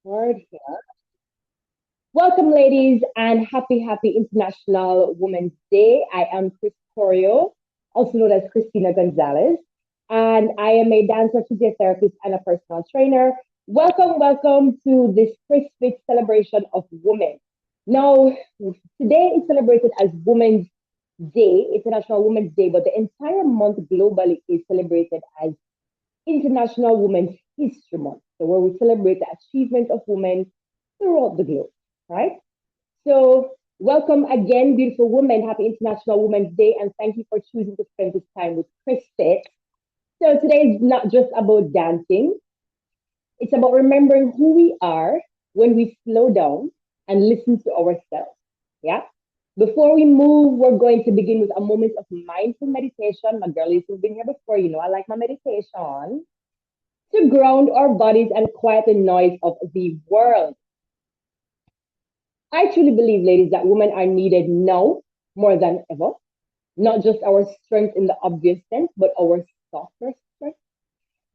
Word here. Welcome, ladies, and happy International Women's Day. I am Choreo, also known as Christina Gonzalez, and I am a dancer, physiotherapist, and a personal trainer. Welcome to this Christmas celebration of women. Now, today is celebrated as Women's Day, International Women's Day, but the entire month globally is celebrated as International Women's History Month, so where we celebrate the achievements of women throughout the globe, right? So, welcome again, beautiful women. Happy International Women's Day, and thank you for choosing to spend this time with Christy. So, today is not just about dancing, it's about remembering who we are when we slow down and listen to ourselves. Yeah. Before we move, we're going to begin with a moment of mindful meditation. My girlies who've been here before, you know I like my meditation to ground our bodies and quiet the noise of the world. I truly believe, ladies, that women are needed now more than ever. Not just our strength in the obvious sense, but our softer strength,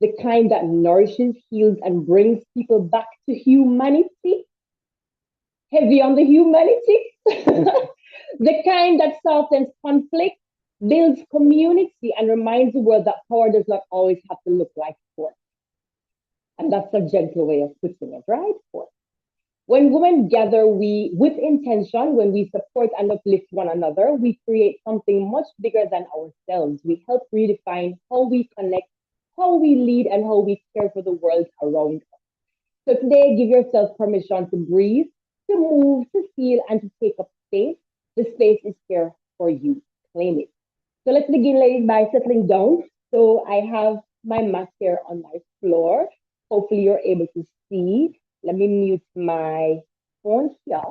the kind that nourishes, heals, and brings people back to humanity. Heavy on the humanity. The kind that softens conflict, builds community, and reminds the world that power does not always have to look like force. And that's a gentle way of putting it, right? Force. When women gather, we with intention, when we support and uplift one another, we create something much bigger than ourselves. We help redefine how we connect, how we lead, and how we care for the world around us. So today, give yourself permission to breathe, to move, to feel, and to take up space. The space is here for you. Claim it. So let's begin, ladies, by settling down. So I have my mat here on my floor. Hopefully, you're able to see. Let me mute my phone here.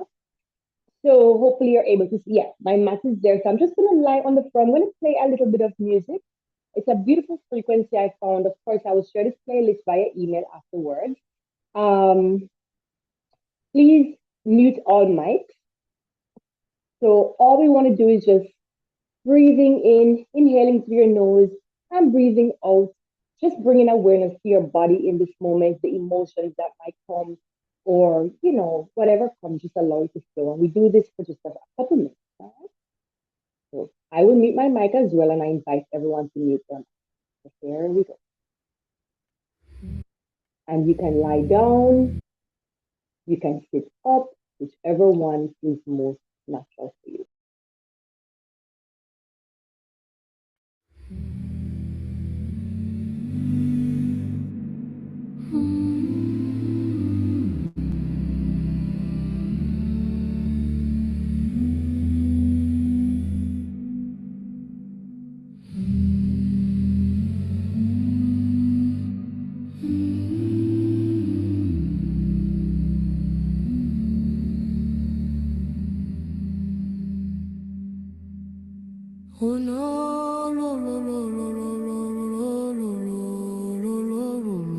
So hopefully you're able to see. Yeah, my mat is there. So I'm just gonna lie on the front. I'm gonna play a little bit of music. It's a beautiful frequency I found. Of course, I will share this playlist via email afterwards. Um, Please mute all mics. So all we want to do is just breathing in, inhaling through your nose, and breathing out. Just bringing awareness to your body in this moment, the emotions that might come, or whatever comes, just allow it to flow. And we do this for just a couple minutes. All right? So I will mute my mic as well, and I invite everyone to mute them. So here we go. And you can lie down, you can sit up, whichever one feels most natural for you. Oh no, no, no, no, no, no, no, no, no, no, no, no, no.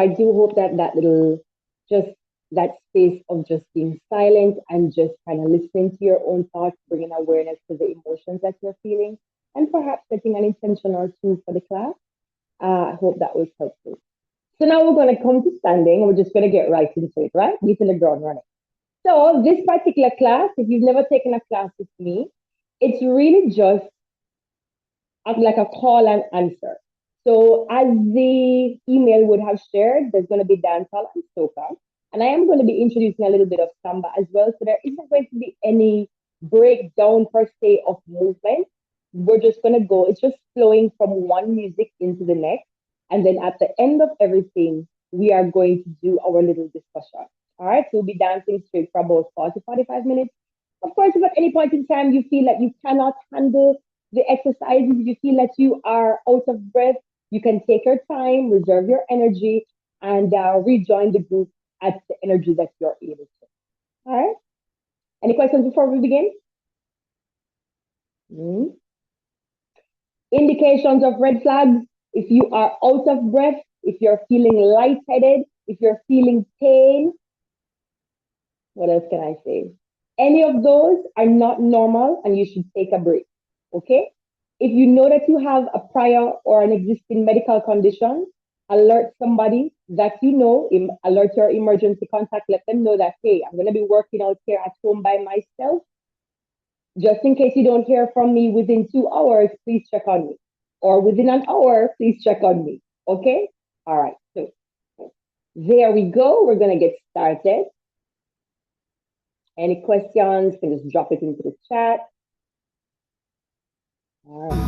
I do hope that that little, just that space of just being silent and just kind of listening to your own thoughts, bringing awareness to the emotions that you're feeling, and perhaps setting an intention or two for the class. I hope that was helpful. So now we're going to come to standing. We're just going to get right into it, right? Getting the ground running. So this particular class, if you've never taken a class with me, it's really just like a call and answer. So as the email would have shared, there's going to be dancehall and soca. And I am going to be introducing a little bit of samba as well. So there isn't going to be any breakdown per se of movement. We're just going to go, it's just flowing from one music into the next. And then at the end of everything, we are going to do our little discussion. All right, so we'll be dancing straight for about 40, 45 minutes. Of course, if at any point in time you feel that you cannot handle the exercises, if you feel that you are out of breath, you can take your time, reserve your energy, and rejoin the group at the energy that you're able to. All right? Any questions before we begin? Hmm? Indications of red flags. If you are out of breath, if you're feeling lightheaded, if you're feeling pain, what else can I say? Any of those are not normal and you should take a break. Okay? If you know that you have a prior or an existing medical condition, alert somebody that you know, alert your emergency contact, let them know that, hey, I'm going to be working out here at home by myself. Just in case you don't hear from me within 2 hours, please check on me. Or within an hour, please check on me. Okay? All right. So there we go. We're going to get started. Any questions? You can just drop it into the chat. All right.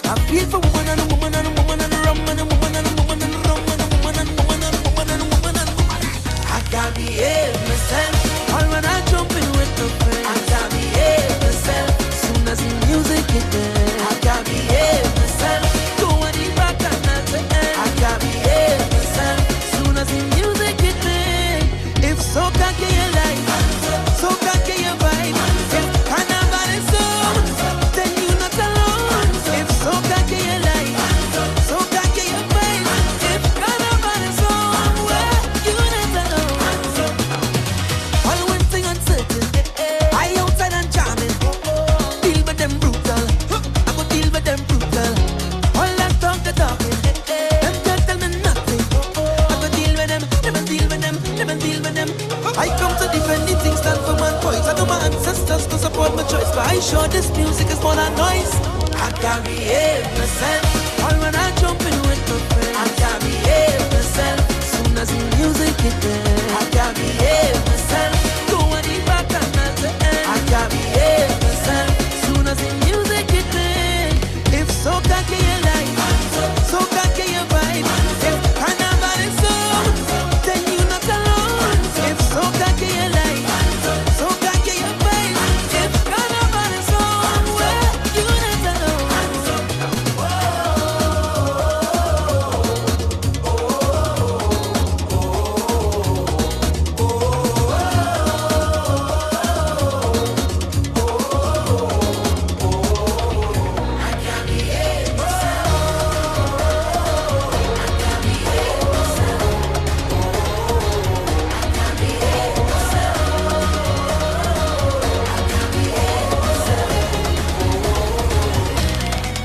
I feel for woman and a woman and a woman and a rum and a woman and a woman and a rum and a woman and a woman and a woman and a woman and a woman. I can't behave myself. All when I jump in with the friends, I can't behave myself. Soon as the music hit there, I can't behave myself. Going in back and at the end, I can't behave myself. Soon as the music hit there, if so can get your life, so can get your vibe. If carnival is on, then you not alone. If so can get your life, so can get your vibe. If carnival is on, well, you not alone. All one thing uncertain, I outside and jamming. Deal with them brutal, I go deal with them brutal. All that talk the talking, them can't tell me nothing. I go deal with them, never deal with them, never deal with them. I come to defend the things stand for my voice. I know my ancestors to support my choice, but I sure this music is more than noise. I can't behave myself. All when I jump in with my friends, I can't behave myself. Soon as the music hit there, I can't behave myself. Go on the back and at the end, I can't behave myself. Soon as the music hit there, if so can get your life, so can get your vibe. If carnival is on, then you not alone. If so can get your life, so can get your vibe. If carnival is on, well, you not alone.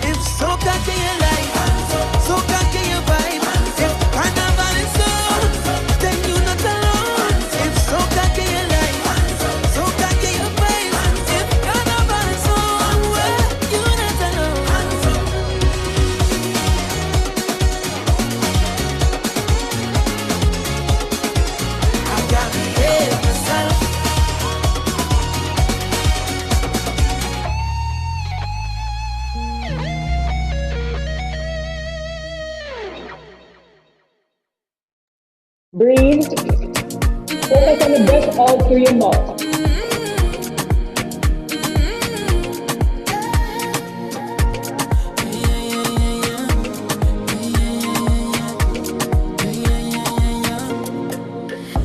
If so can get your life, so can get your vibe. If carnival is on, then you not alone. If so can get your life, so can get your vibe. If carnival is on, well, you not alone. I can't behave myself. Breathe. Focus on the breath all through your mouth.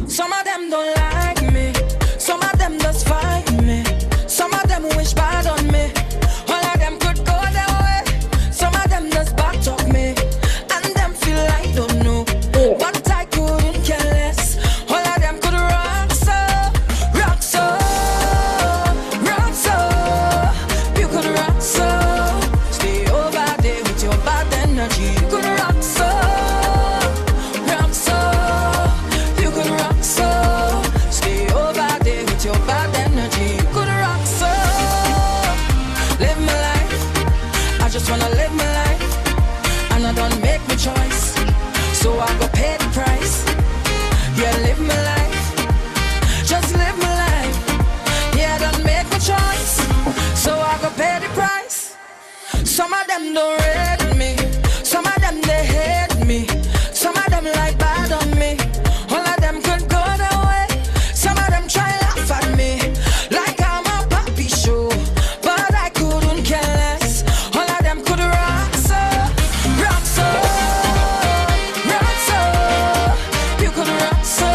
Some of them don't like me, some of them just fight me, some of wanna live my life, and I don't make my choice, so I go pay the price. Yeah, live my life, just live my life. Yeah, I don't make my choice, so I go pay the price. Some of them don't rate me, some of them they hate me, some of them like bad on me. All of them could go their way. Some of them try laugh at me like I'm a puppy show, but I couldn't care less. All of them could rock so, rock so, rock so. You could rock so.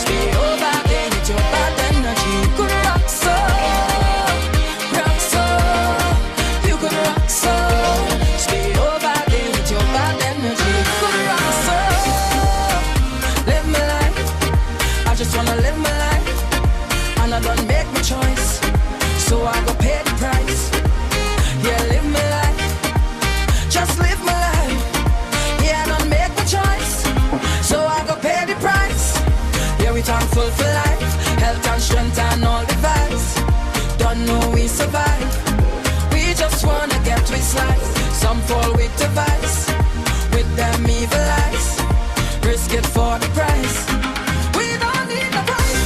Stay over there with your bad energy. You could rock so, rock so. You could rock so. Stay over there with your bad energy. You could rock so. Live my life. I just wanna live my life, and I don't make my choice, so I go pay the price. Yeah, live my life, just live my life. Yeah, I don't make my choice, so I go pay the price. Yeah, we thankful for life, health and strength and all the vibes. Don't know we survive, we just wanna get with life. Some fall with the vice, with them evil eyes, risk it for the price. We don't need a price.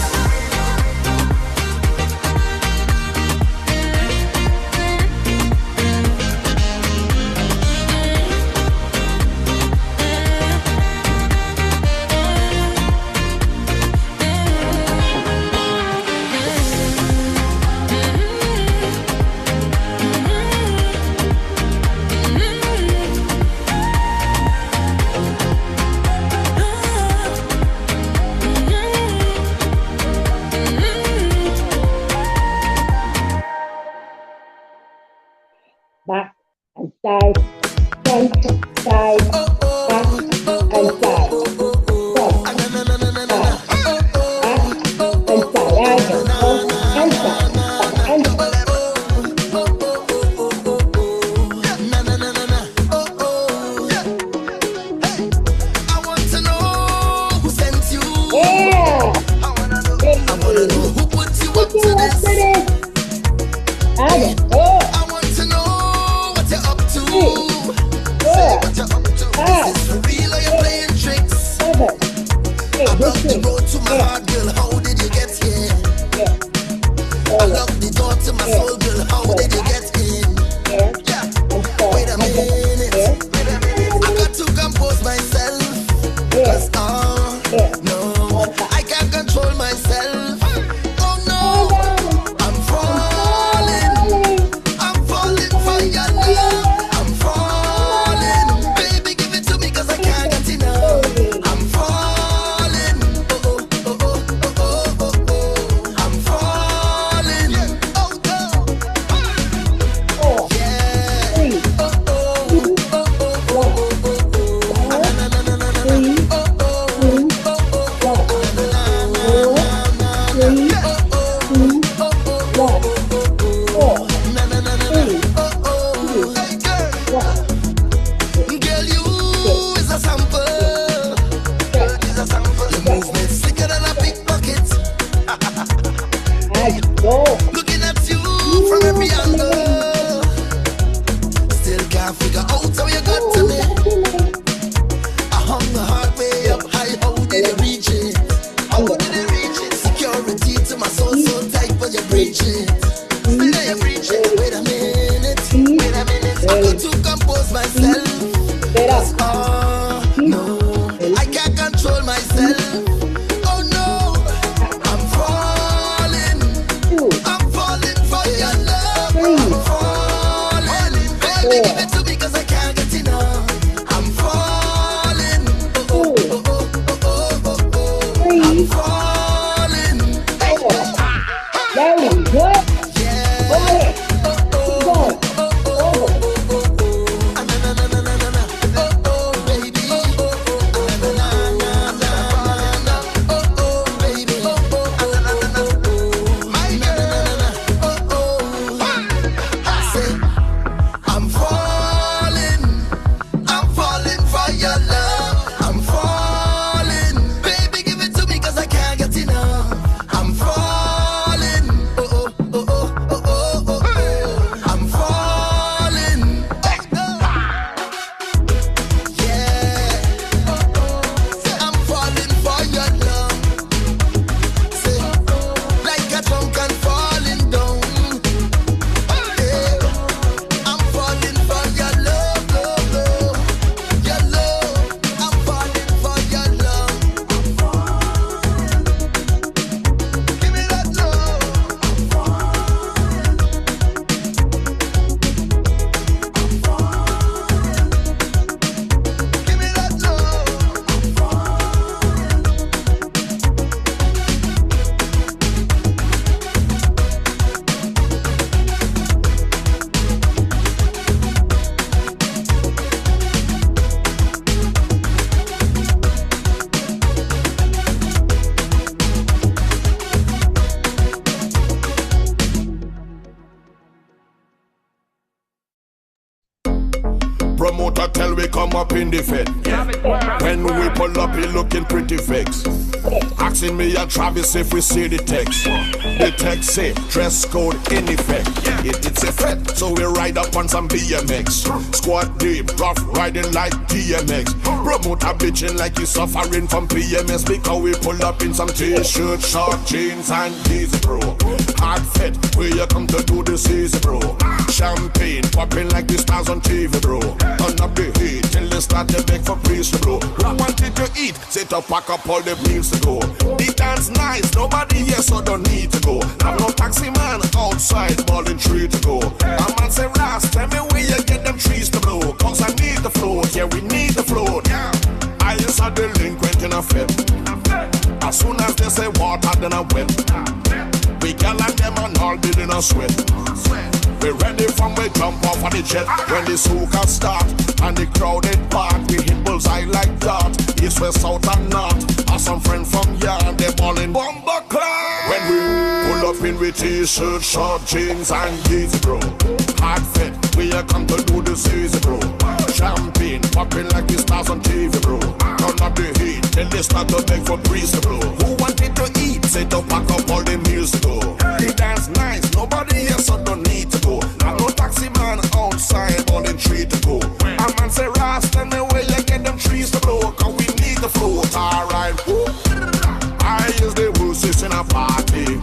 Back and side, front, side, back and side, front, back, and side, again, front and side, back and side. I want to know who sent you. Yeah, I wanna know who put you up put to you up to this. this. Again, I want to know what you're up to. four, What you're up to. five, Is this for real or you're playing tricks? 7, 8, I this blocked the way. road to my Yeah, heart, girl. How did you get here? yeah, I forward, locked the door to my yeah, soul, girl. How go did you back, get in? here, Yeah. and forward, Wait a again, minute. here, I got to compose myself. here, Cause here, no, go back. I can't control myself. Oh no, Hold on, I'm I'm falling. falling, I'm falling for your love. I'm falling. Baby, give it to me cause I can't get enough. I'm falling. Oh, oh, oh, oh, oh, oh, oh, oh. I'm falling. Oh, no. 4, Yeah. 3, Oh, oh, 2, oh, oh, oh, 1. oh, oh, oh. Four, Na, na, na, na, na, na, na. 3, Oh, oh, 2, oh, oh, 1. oh, na, na, na, 4, na, na, 3, na. Oh, oh, 2, oh, oh, 1. oh, oh, 4, oh. Na, na, na, na, na. 3, Oh, oh. 2, Hey, girl. 1. Girl, you 6, is a sample. 7, Girl, is a sample. Your 8. movement slicker than a pickpocket. And go. Looking at you from every angle. Still can't figure out how you got to me. I hung the hard way up high. How did you reach it? How did you reach it? Security to my soul so tight, but you breach it. Now you breach it. Wait a minute. Wait a minute. I got to compose myself. Get up. No, I can't control myself. Oh no, I'm falling. 2, I'm falling for your love. 3, I'm falling. Baby, give it to me cause I can't get enough. I'm falling. Oh, 2, oh, oh, oh, oh, oh, oh. 3, I'm falling. 4. Very good. Yeah. Over it. Oh, Keep oh, going. oh, oh, Over. oh, oh, oh, oh. Na, na, na, na, na, na, na. Oh, oh, Promoter tell we come up in the fed. When we pull up, he looking pretty vexed. Asking me and Travis if we see the text. The text say dress code in effect. It's a threat, so we ride up on some BMX. Squad deep, rough riding like DMX. Promoter bitching like he's suffering from PMS because we pull up in some t-shirt, short jeans and jeans, bro. Hard fit, where you come to do the season, bro. Champagne popping like the stars on TV, bro. Turn up the heat till they start to beg for priest, bro. Who wanted to eat? Sit up, pack up all the meals to go. The dance nice, nobody here so don't need to go. I'm no taxi man outside, balling tree to go. A man say, Ras, tell me where you get them trees to blow. Cause I need the float, yeah we need the float. I used a delinquent in a fit. As soon as they say water, then I wet. We gal and them and all building a sweat. We ready from we jump off of the jet. When the soca start and the crowded park, we hit bullseye like that. East, west, south and north. Or some friend from yard, they ballin' bomber class. When we pull up in with t-shirt, short jeans and jeans, bro. Hard fit, we are come to do the season, bro. Champagne popping like the stars on TV, bro. Turn up the heat till they start to beg for priest, bro. Who wanted to eat? Say to pack up all the meals to go. The dance nice, nobody here so don't need to go. I'm no taxi man outside on the tree to go. A man say Ras, tell me where you get them trees to blow. Cause we need the float, alright. I use the horses in a party.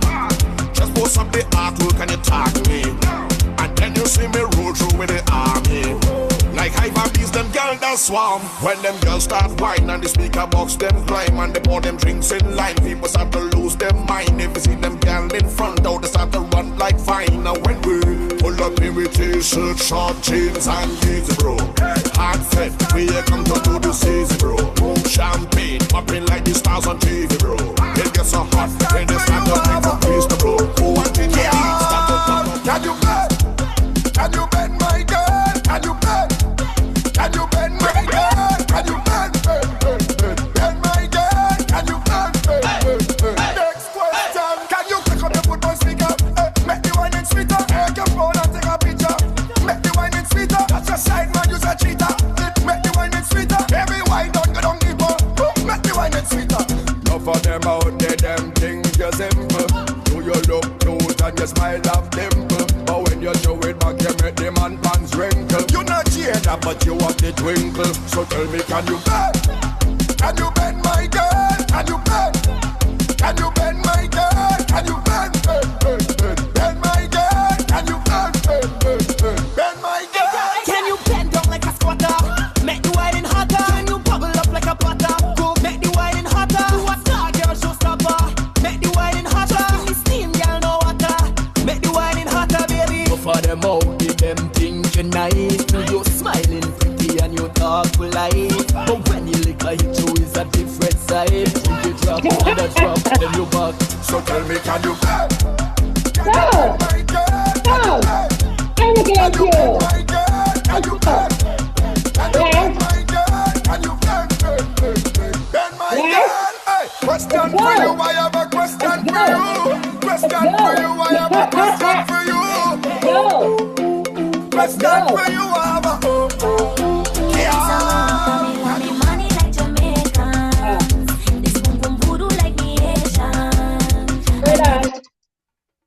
Just post up the artwork and you tag me. And then you see me roll through with the army. Like hyper bees, them girls that swarm. When them girls start whine and the speaker box them climb. And they pour them drinks in line, people start to lose their mind. If you see them girls in front, out they start to run like fine. Now when we pull up in with t-shirt, short jeans and jeans, bro. Hard fit, we come to do the season, bro. Champagne, popping like the stars on TV, bro. It gets so hot, when they start to make a priest, bro. Who wanted to eat, start to come up. Can you bend? Can you bend, my girl? Can you bend? Can you bend, my girl? Can you bend? Bend, my girl? Can you bend? Next question. Can you pick up the foot on speaker? Make the wine in sweeter. Take your phone and take a picture. Make the wine in sweeter. That's your side man, use a cheater. Make the wine in sweeter. Baby, wine don't go down deeper. Make the wine in sweeter. Enough of them out there, them things you simple. Do you look cute and you smile of dimple? But when you show it back, you make the man pants wrinkle. You not cheater, but you want the twinkle. So tell me, can you bend? Can you bend, my girl? Can you bend? Can you bend, my girl? Can you bend? Bend, my girl? Can you bend? Bend, my girl? Can you bend down like a squatter? Make the wine in hotter. Can you bubble up like a butter? Go make the wine in hotter. Do a star girl showstopper. Make the wine in hotter. Give me steam, girl, no water. Make the wine in hotter, baby. Go for them out, give them think you nice. You smiling pretty and you talk polite. But when you lick a hit you is a different side. When you drop, and a drop, then you back. So tell me, can you bend? Go! My girl? Go! I'm looking at you! My girl? Can you bend? Can you bend, my girl? Can you bend? Bend, my girl? Hey, question for you, I have a question for you. Question for you, I have a question for you. Go! Question for you, I have a Money like Jamaican. This boom boom voodoo like me Asian. Straight on.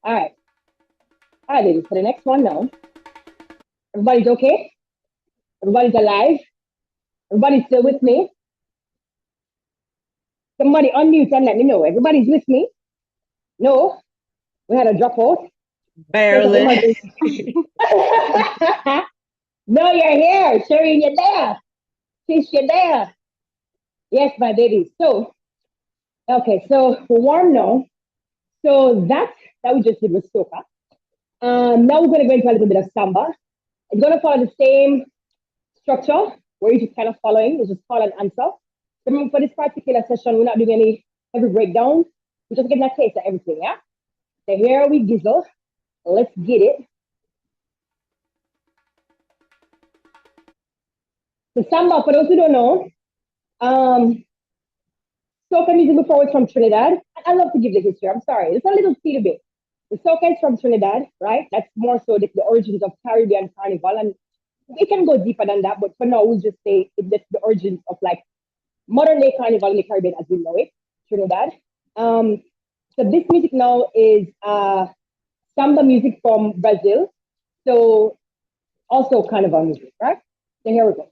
Alright. Alright, ladies, for the next one now. Everybody's okay? Everybody's alive? Everybody's still with me? Somebody unmute and let me know. Everybody's with me? No? We had a dropout? Barely. No, you're here. Sherry, you're there. Fish, you're there. Yes, my baby. So, okay, so we're warm now. So that we just did was soca. Now we're going to go into a little bit of samba. It's going to follow the same structure where you're just kind of following. It's just call and answer. Remember, for this particular session, we're not doing any heavy breakdowns. We're just getting a taste of everything, yeah? So here we gizzle. Let's get it. So samba, for those who don't know, soca music before it's from Trinidad. I love to give the history. I'm sorry. It's a little teeny bit. The soca is from Trinidad, right? That's more so the origins of Caribbean Carnival. And we can go deeper than that, but for now we'll just say the origins of like modern day carnival in the Caribbean as we know it, Trinidad. Um, so this music now is samba music from Brazil. So also carnival music, right? So here we go.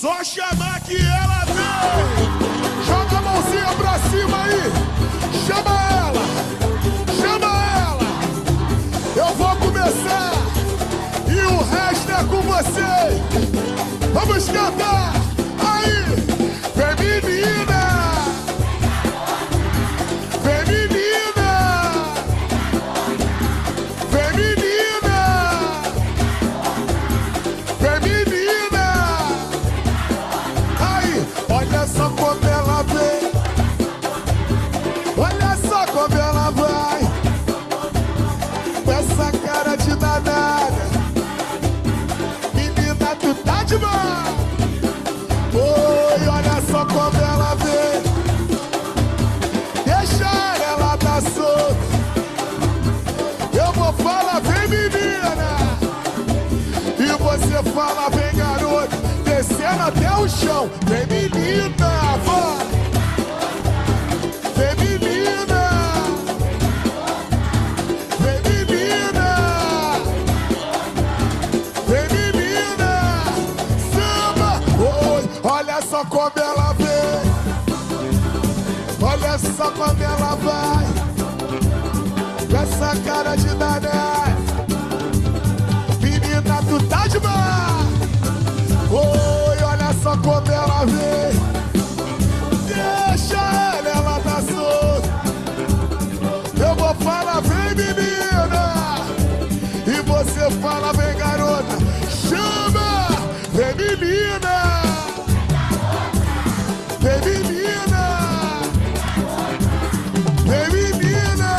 Só chamar que ela vem. Joga a mãozinha pra cima aí. Chama ela. Chama ela. Eu vou começar. E o resto é com você. Vamos cantar. Aí. Vem menina. Vem menina. Vem menina. Vem menina. Aí. Olha só danada. Menina, tu tá demais. Oi, olha só como ela vem. Deixa ela tá solta. Eu vou falar, vem menina. E você fala, vem garoto. Descendo até o chão. Vem menina, vai. Vem menina. Vem menina. Vem menina. Samba. Oi, olha só como ela vem. Olha só como ela vai. Com essa cara de danada. Menina, tu tá demais. Oi, olha só como ela vem. Deixa ela tá solta. Eu vou falar, vem menina. E você fala, vem garota. Chama, vem menina. Vem menina. Vem menina.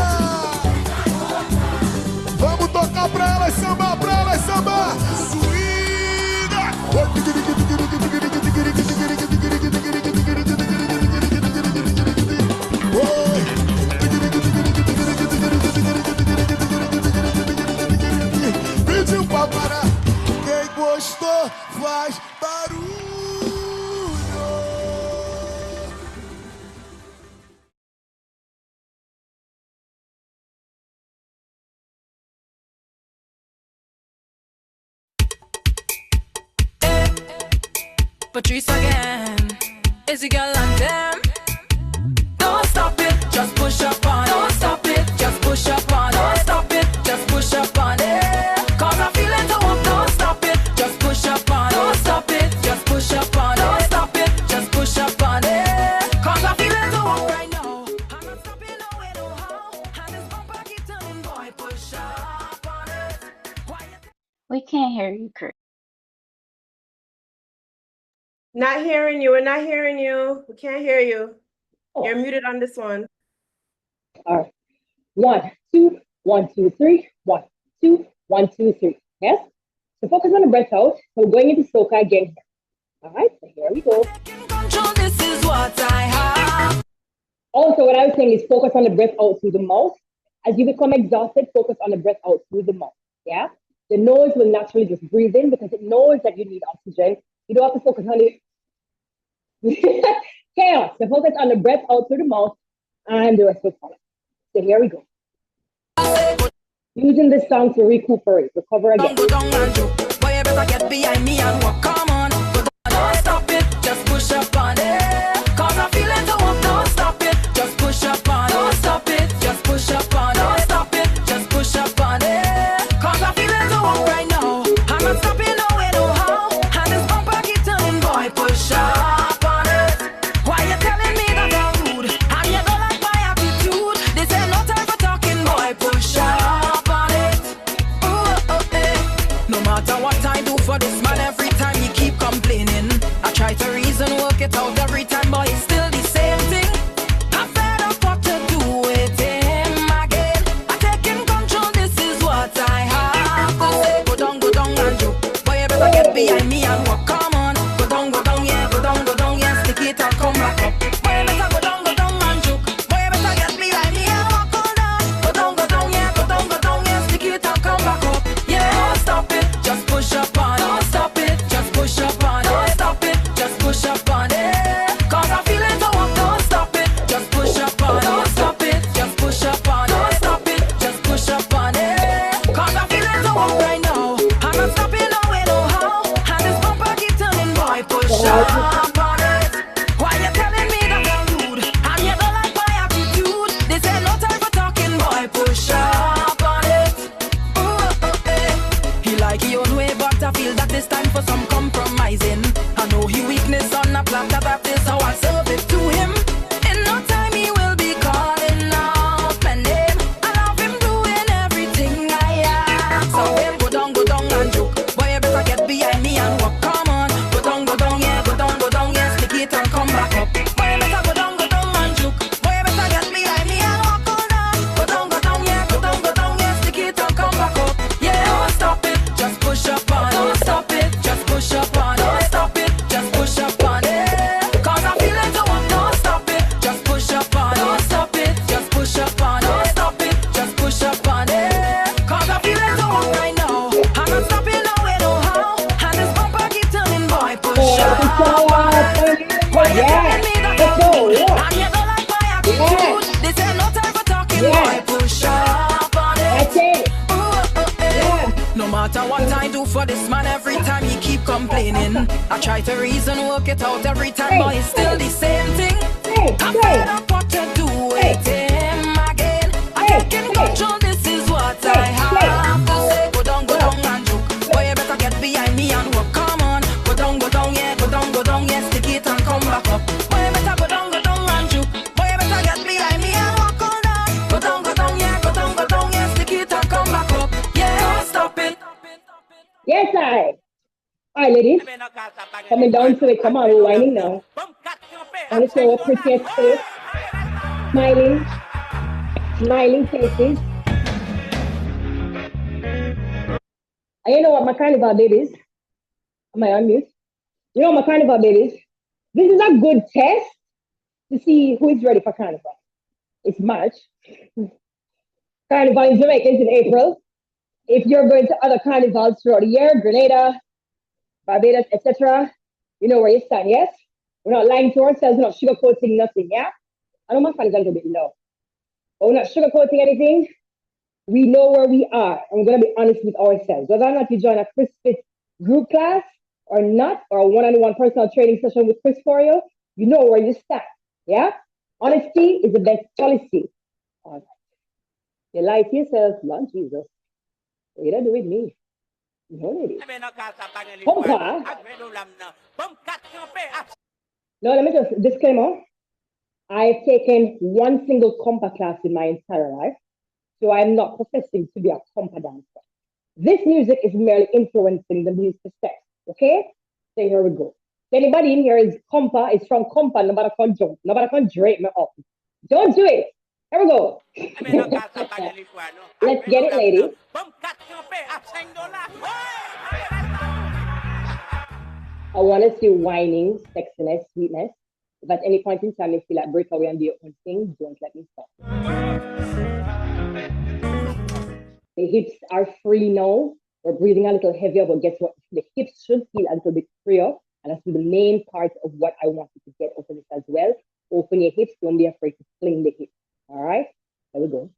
Vamos tocar pra elas sambar, pra elas sambar. Swinga. Pediu pra parar. Quem gostou faz barulho. Patrice again. Is the girl and them? Don't stop it, just push up on it. Don't stop it, just push up on it. Don't stop it, just push up on it. Cause I'm feeling the hook. Don't stop it, just push up on it. Don't stop it, just push up on it. Don't stop it, just push up on it. Cause I'm feeling the hook right now. I'm not stopping no way, no how. And this bumper keep turning, boy, push up on it. Why you We can't hear you, Chris. Not hearing you. We're not hearing you. We can't hear you. Oh. You're muted on this one. All right. 1, 2, 1, 2, 3. 1, 2, 1, 2, 3. Yes? So focus on the breath out. So we're going into soca again. All right, so here we go. taking control, this is what I have. Also, what I was saying is focus on the breath out through the mouth. As you become exhausted, focus on the breath out through the mouth. Yeah? The nose will naturally just breathe in because it knows that you need oxygen. You don't have to focus on it. Chaos. So focus on the breath out through the mouth and the rest will follow. So here we go. Using this song to recuperate, recover again. Go down and do. Boy, you better get behind me and walk. Come on. Go down. Don't stop it, just push up on it. Cause I'm feeling the hook. Don't stop it, just push up on it. Don't stop it, just push up on it. Don't stop it, just push up on it. Cause I'm feeling the hook right now. I'm not stopping no way, no how. And this bumper keep turning, boy, push up on it. Why you telling me that I'm rude? And you don't like my attitude. This ain't no time for talking, boy, push up on it. Ooh, oh, eh. No matter what I do for this man, every time he keep complaining. I try to reason, work it out every time, but matter what I do for this man, every time he keep complaining. I try to reason, work it out every time, but it's still the same thing. I'm fed up what to do with him again. I'm taking control, this is what I have to say. Go down and juke. Boy, you better get behind me and work. Come on, go down, yeah, go down, yeah, stick it and come back up. Boy, you better go down and juke. Boy, you better get behind me and walk on down. Go down, yeah, go down, yeah, stick it and come back up. Yeah, don't stop it. Yes, I. All right, ladies. Coming down to it. Come on, we're whining now. I want to show a prettiest face. Smiling faces. And you know what my carnival babies? Am I on mute? You know my carnival babies? This is a good test to see who is ready for carnival. It's March. Carnival in Jamaica is in April. If you're going to other carnivals throughout the year, Grenada, Barbados, etc., you know where you stand, yes? We're not lying to ourselves, we're not sugarcoating nothing, yeah? I know my fan is a little bit low, but we're not sugarcoating anything. We know where we are, and we're going to be honest with ourselves. Whether or not you join a Chris Fit group class or not, or a one-on-one personal training session with Chris Choreo, you know where you stand, yeah? Honesty is the best policy. All right. You lie to yourself, Lord Jesus. You don't do it with me. No, lady. No, let me just disclaimer. I've taken one single compa class in my entire life, so I'm not professing to be a compa dancer. This music is merely influencing the music steps, okay? So here we go. Anybody in here is compa, is from compa, nobody can jump, nobody can drape me up. Don't do it. Here we go. Let's get it, lady. I want to see whining, sexiness, sweetness. If at any point in time you feel like break away and do your own thing, don't let me stop. The hips are free now. We're breathing a little heavier, but guess what? The hips should feel a little bit freer. And that's the main part of what I want you to get over this as well. Open your hips. Don't be afraid to fling the hips. All right? There we go.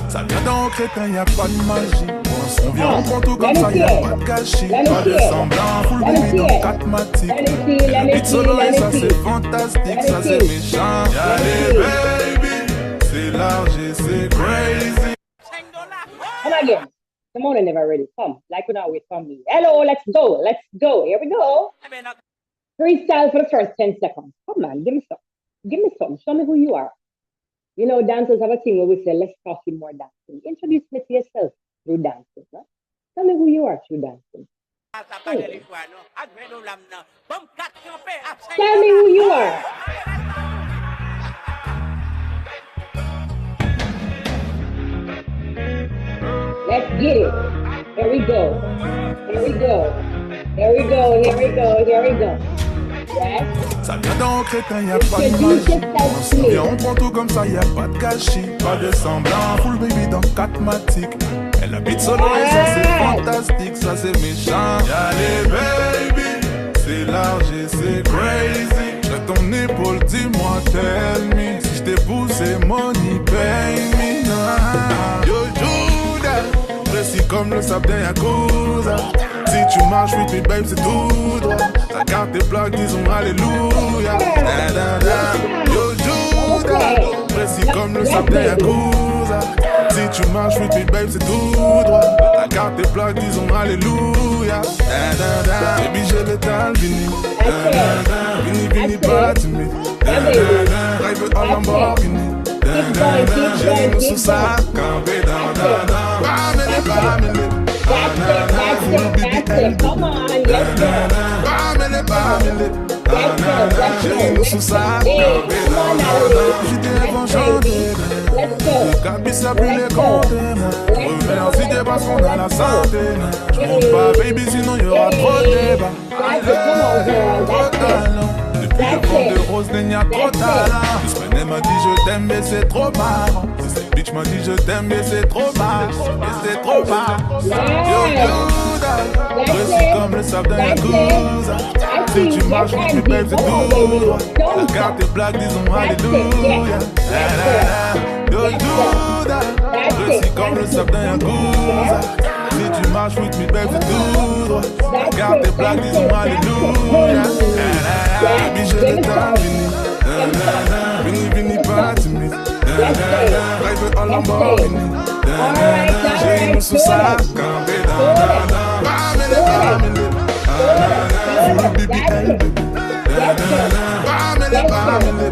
Ça vient dans crétin, y'a pas de magie. On vient en prend tout comme ça, y'a pas de gâchis. Pas de semblant, full baby dans 4 matiques. Le beat solo et ça c'est fantastique, ça c'est méchant. Y'a les baby, c'est large et c'est crazy. Come again. Come on, I never ready. Come, like we're not wait for me. Hello, let's go. Let's go. Here we go. Freestyle for the first 10 seconds. Come on, give me some. Give me some. Show me who you are. You know, dancers have a thing where we say, let's talk in more dancing. Introduce me to yourself through dancing. Right? Tell me who you are through dancing. Hey. Tell me who you are. Let's get it. Here we go. Here we go. Here we go. Here we go. Here we go. Yes. Ça vient dans crétin, y'a pas de magie. On se vient, on prend tout comme ça, y'a pas de gâchis. Pas de semblant, full baby dans 4 matiques. Elle habite solo et ça c'est fantastique, ça c'est méchant. Y'a les baby, c'est large et c'est crazy. J'ai ton épaule, dis-moi, tell me. Si j't'ai poussé, money, pay me. Yo, Judas, précis comme le sable d'un Yakuza. Si tu marches vite, mais babe, c'est tout droit. Ta carte est plaque, disons alléluia. Yo, Judas, précis comme le sable d'un Yakuza. Si tu marches vite, mais babe, c'est tout droit. Ta carte est plaque, disons alléluia. Baby, j'ai l'étal, vini. Vini, vini, pas timide. Rêve en Lamborghini. J'ai nous sous sa campé dans. Bamele. That's it. Come on, let's go. J'ai nous sous sa campé dans. J'étais enchanté. Let's go. Cabis a brûlé contre moi. Remercie des parce qu'on a la santé. Je monte pas baby sinon y'aura trop de débat. That's it. Come on, girl. That's it. Depuis le vent de rose, il n'y a trop de talent. Elle m'a dit je t'aime mais c'est trop marrant. Bitch m'a dit je t'aime mais c'est trop marrant. Et c'est trop marrant. Yo Judas, je suis comme le sable d'un yakuza. Si tu marches, tu pètes c'est tout. Regarde tes blagues, disons alléluia. Yo Judas, je suis comme le sable d'un yakuza. Si tu marches, oui, tu pètes c'est tout. Regarde tes blagues, disons alléluia. Baby, je te termine. Vini, vini, pas timide. Drive en Lamborghini. J'ai une sous sa campé. Pamele, pamele. Full BBL, baby. Pamele, pamele.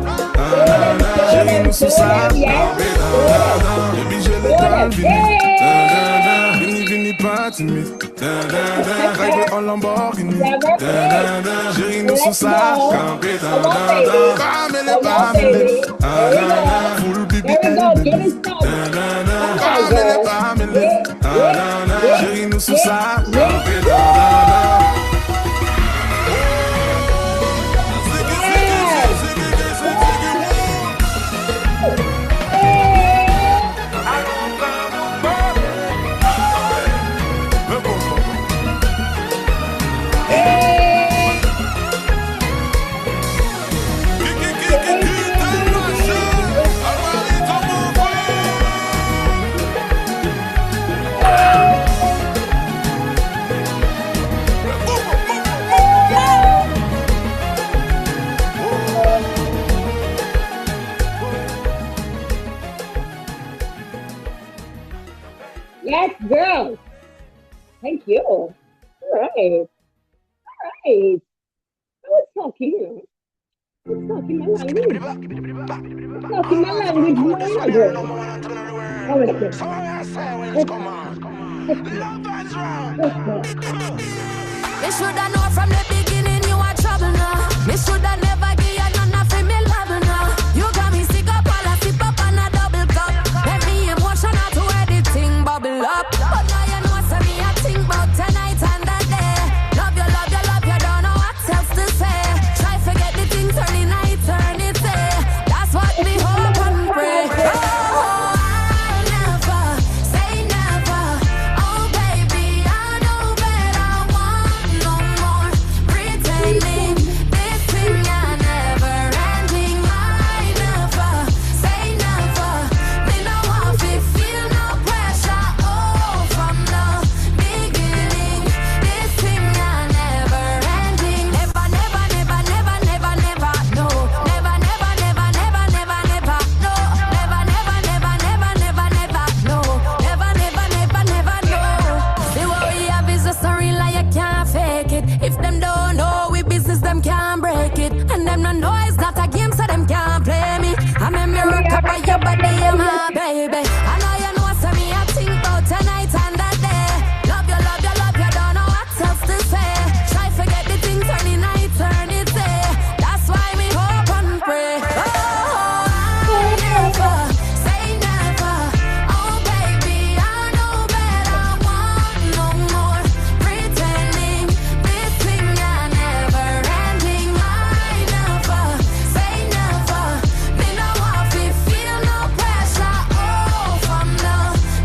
J'ai une sous sa campé. Baby, je le termine. Vini, vini, pas timide. Drive en Lamborghini. J'ai une sous sa campé. Pamele, pamele. Full BBL, baby. Pamele, pamele. Chérie, nous sous ça. Yes, girl. Thank you. All right. All right. I was talking. I was talking my language. I was talking my language, my girl. How is it? Me shoulda know from the beginning you are trouble now. Me shoulda never give you none of me love now. You got me sick up all I sip up on a double cup. Let me emotional to where the thing bubble up. But now you know so me I think about tonight and that day. Love you, love you, love you, don't know what else to say. Try forget the thing, turn the night, turn it day. That's what me hope and pray. Oh, I'll never say never. Oh baby, I know better. Want no more pretending. This thing I never ending. I never say never. Me no want to feel no pressure. Oh, from the beginning. This thing I never ending. Never, never, never, never, never, never. No. Never, never, never, never, never, never. No. Never, never, never, never, never, never. No. Never, never, never, never, no. See what we have is a story like you can't fake it. If them don't know we business, them can't break it. And them no know it's not a game, so them can't play me. I'm a mirror cup of your body, you're my baby. I know you know, so me I think about tonight and that day. Love you, love you, love you, don't know what else to say. Try forget the thing, turn the night, turn it day. That's why me hope and pray. Oh, I'll never say never. Oh baby, I know better. Want no more pretending. This thing I never ending. I never say never. Me no want to feel no pressure. Oh, from the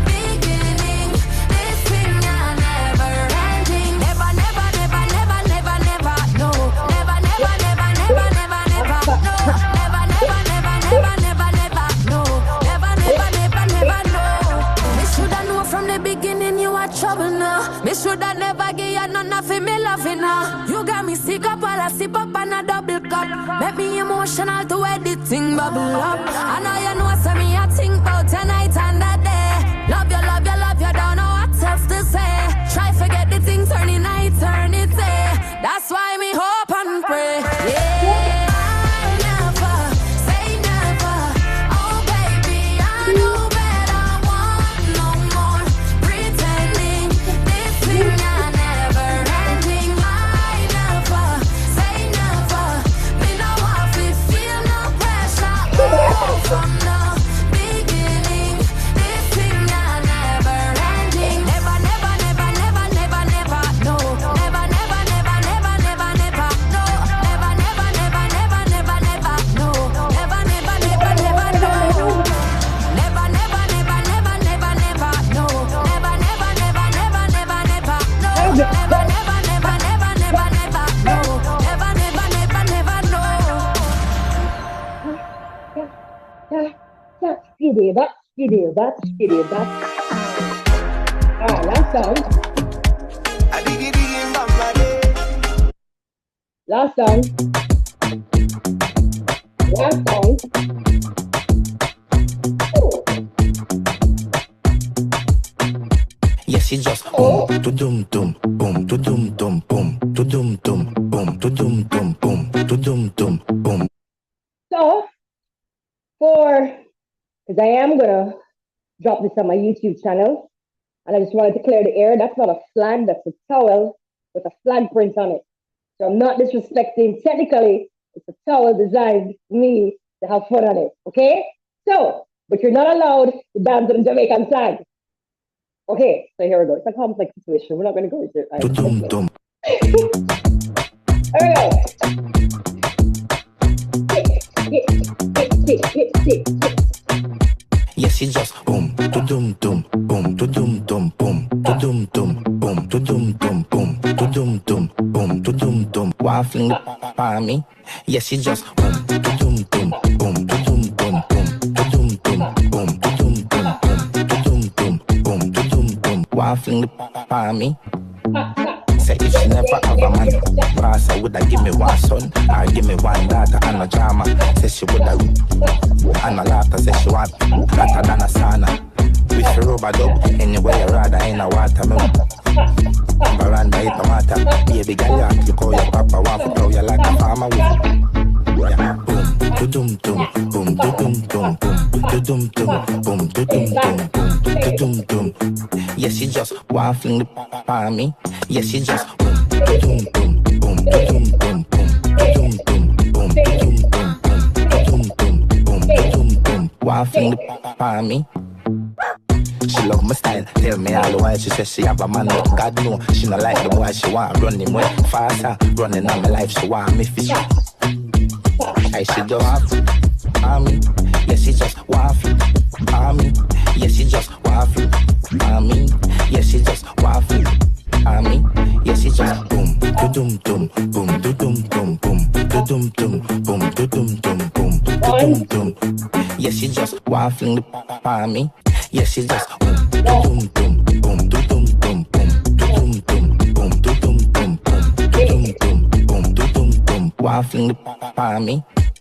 beginning. This thing I never ending. Never, never, never, never, never, never. No. Never, never, never, never, never, never. No. Never, never, never, never, never, never. No. Never, never, never, never, no. Me shoulda know from the beginning you are trouble now. Me shoulda never give you none of me loving now. You got me sick up while I sip up on a double cup. Make me emotional to where the thing bubble up. I know you know so me I think about tonight and that day. Love you, love you, love you, don't know what else to say. Try forget the thing, turn the night, turn it day. That's why me hope and pray. Yeah. I'll never say never. Oh baby, I know better. Want no more pretending. This thing I never ending. I never say never. Me no want to feel no pressure. Oh, from the skiddy, that skiddy, that skiddy, that. Alright, last song. Last song. Last song. Yes, it just boom, to dum dum, boom, to dum dum, boom, to dum dum, boom, to dum dum, boom, to dum dum, boom. So, because I am gonna drop this on my YouTube channel, and I just wanted to clear the air. That's not a flag, that's a towel with a flag print on it. So I'm not disrespecting. Technically, it's a towel designed for me to have fun on it. Okay? So, but you're not allowed to dance to the Jamaican flag. Okay, so here we go. It's a complex situation. We're not going to go into it. Right? Here we go. Yes, it just boom, to dum dum, boom, to dum dum, boom, to dum dum, boom, to dum dum, boom, to dum dum, boom, to dum dum. Waffling for me. Yes, it just boom, to dum dum, boom, to dum dum, boom, to dum dum, boom, to dum dum, boom, to dum dum, boom, to dum dum. Waffling for me. Say if she never have a man, boss, I woulda give me one son, or give me one daughter and a drama. Say she woulda and a laughter, say she want hotter than a sauna. With a rubber dub, anywhere you rather in a water. Veranda it no matter. Baby girl, you act like how your papa want to blow you like a farmer with. Yeah, boom, to dum dum, boom, to dum dum, boom, to dum dum, boom, to dum dum, boom, to dum dum. Yes, she just waffling for me. Yes, she just boom, to dum dum, boom, to dum dum, boom, to dum dum, boom, to dum dum, boom, to dum dum, boom, to dum dum. Waffling for me. She love my style, tell me all the while. She says she have a man, but God know she not like the boy. She want run him way faster, running on my life. She want me fish. I she do have me. Yes, she just waffle. Me. Yes, she just waffle. Me. Yes, she just waffle. Me. Yes, she just boom, to dum dum, boom, to dum dum, boom, to dum dum, boom, to dum dum, boom, to dum dum. Yes, she just waffling me. Yes, she just boom, to dum dum, boom, to dum dum, boom, to dum dum, boom, to dum dum, boom, to dum dum, boom, to dum dum. Waffling me.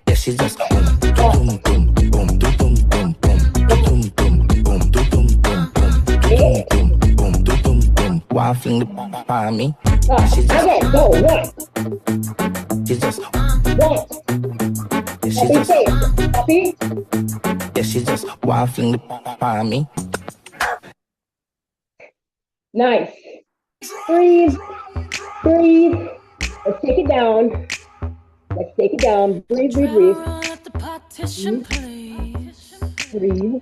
Yes, she just boom, to dum dum, boom, to dum dum, boom, to dum dum, boom, to dum dum, boom, to dum dum, boom, to dum dum. Waffling me. She just go. She just yes, she just yes, she just waffling me. Nice. Breathe. Breathe. Let's take it down. Let's take it down. Breathe, breathe, breathe. Breathe.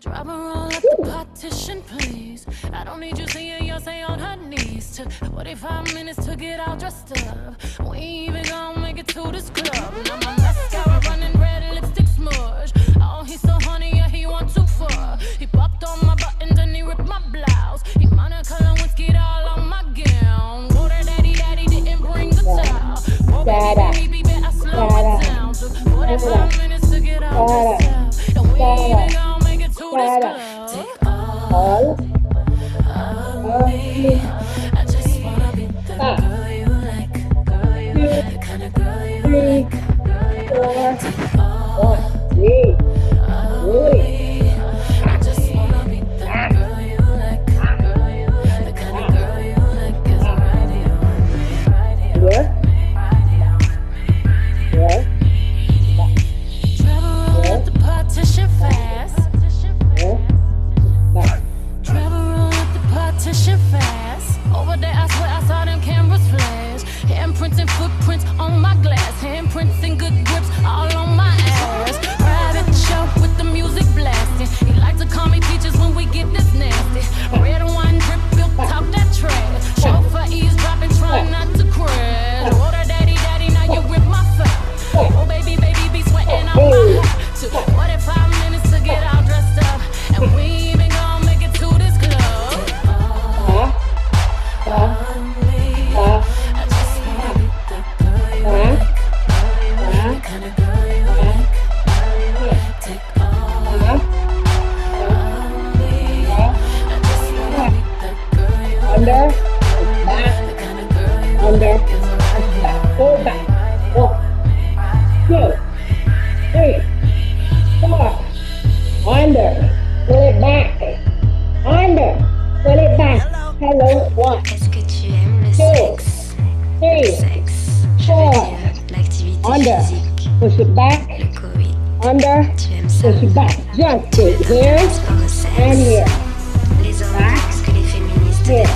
Drop her all at the partition, please. I don't need you seeing your say on her knees. Took 45 minutes to get all dressed up. We ain't even gonna make it to this club. Now my mascara running, red lipstick smudge. Oh, he's so honey, yeah, he want too far. He popped on my buttons and he ripped my blouse. He monocolor whiskey all on my gown. Water daddy didn't bring the towel. Oh, baby, I slow it down. Took 45 minutes to get all dressed up. And we ain't even gonna make it to this club. Take all of me. I just wanna be the girl you like, the kind of girl you like, Take all of me. I just wanna be the girl you like, the kind of girl you like. Is right here with me, right here with me, right here with me, Travel roll at the partition fast. Travel roll at the partition fast. Over there, I swear I saw them cameras flash. Handprints and footprints on my glass. Handprints and good grips all on my ass. Private show with the music blasting. He like to call me peaches when we get this nasty. Red wine drip, built top that trash. Chauffeur eavesdropping, trying not to crash. Water daddy, now you rip my fat. Oh baby, be sweating on my hat. Took 45 minutes to get all dressed up, and we ain't even gonna make it to this club. I just wanna be the girl you like, the kind of girl you under, and back. Go back. 1, 2, 3, 4. Under. Pull it back. Under. Pull it back. Hello. 1, 2, 3, 4. Under. Push it back. Under. Push it back. Just stay here and here. Back. Here.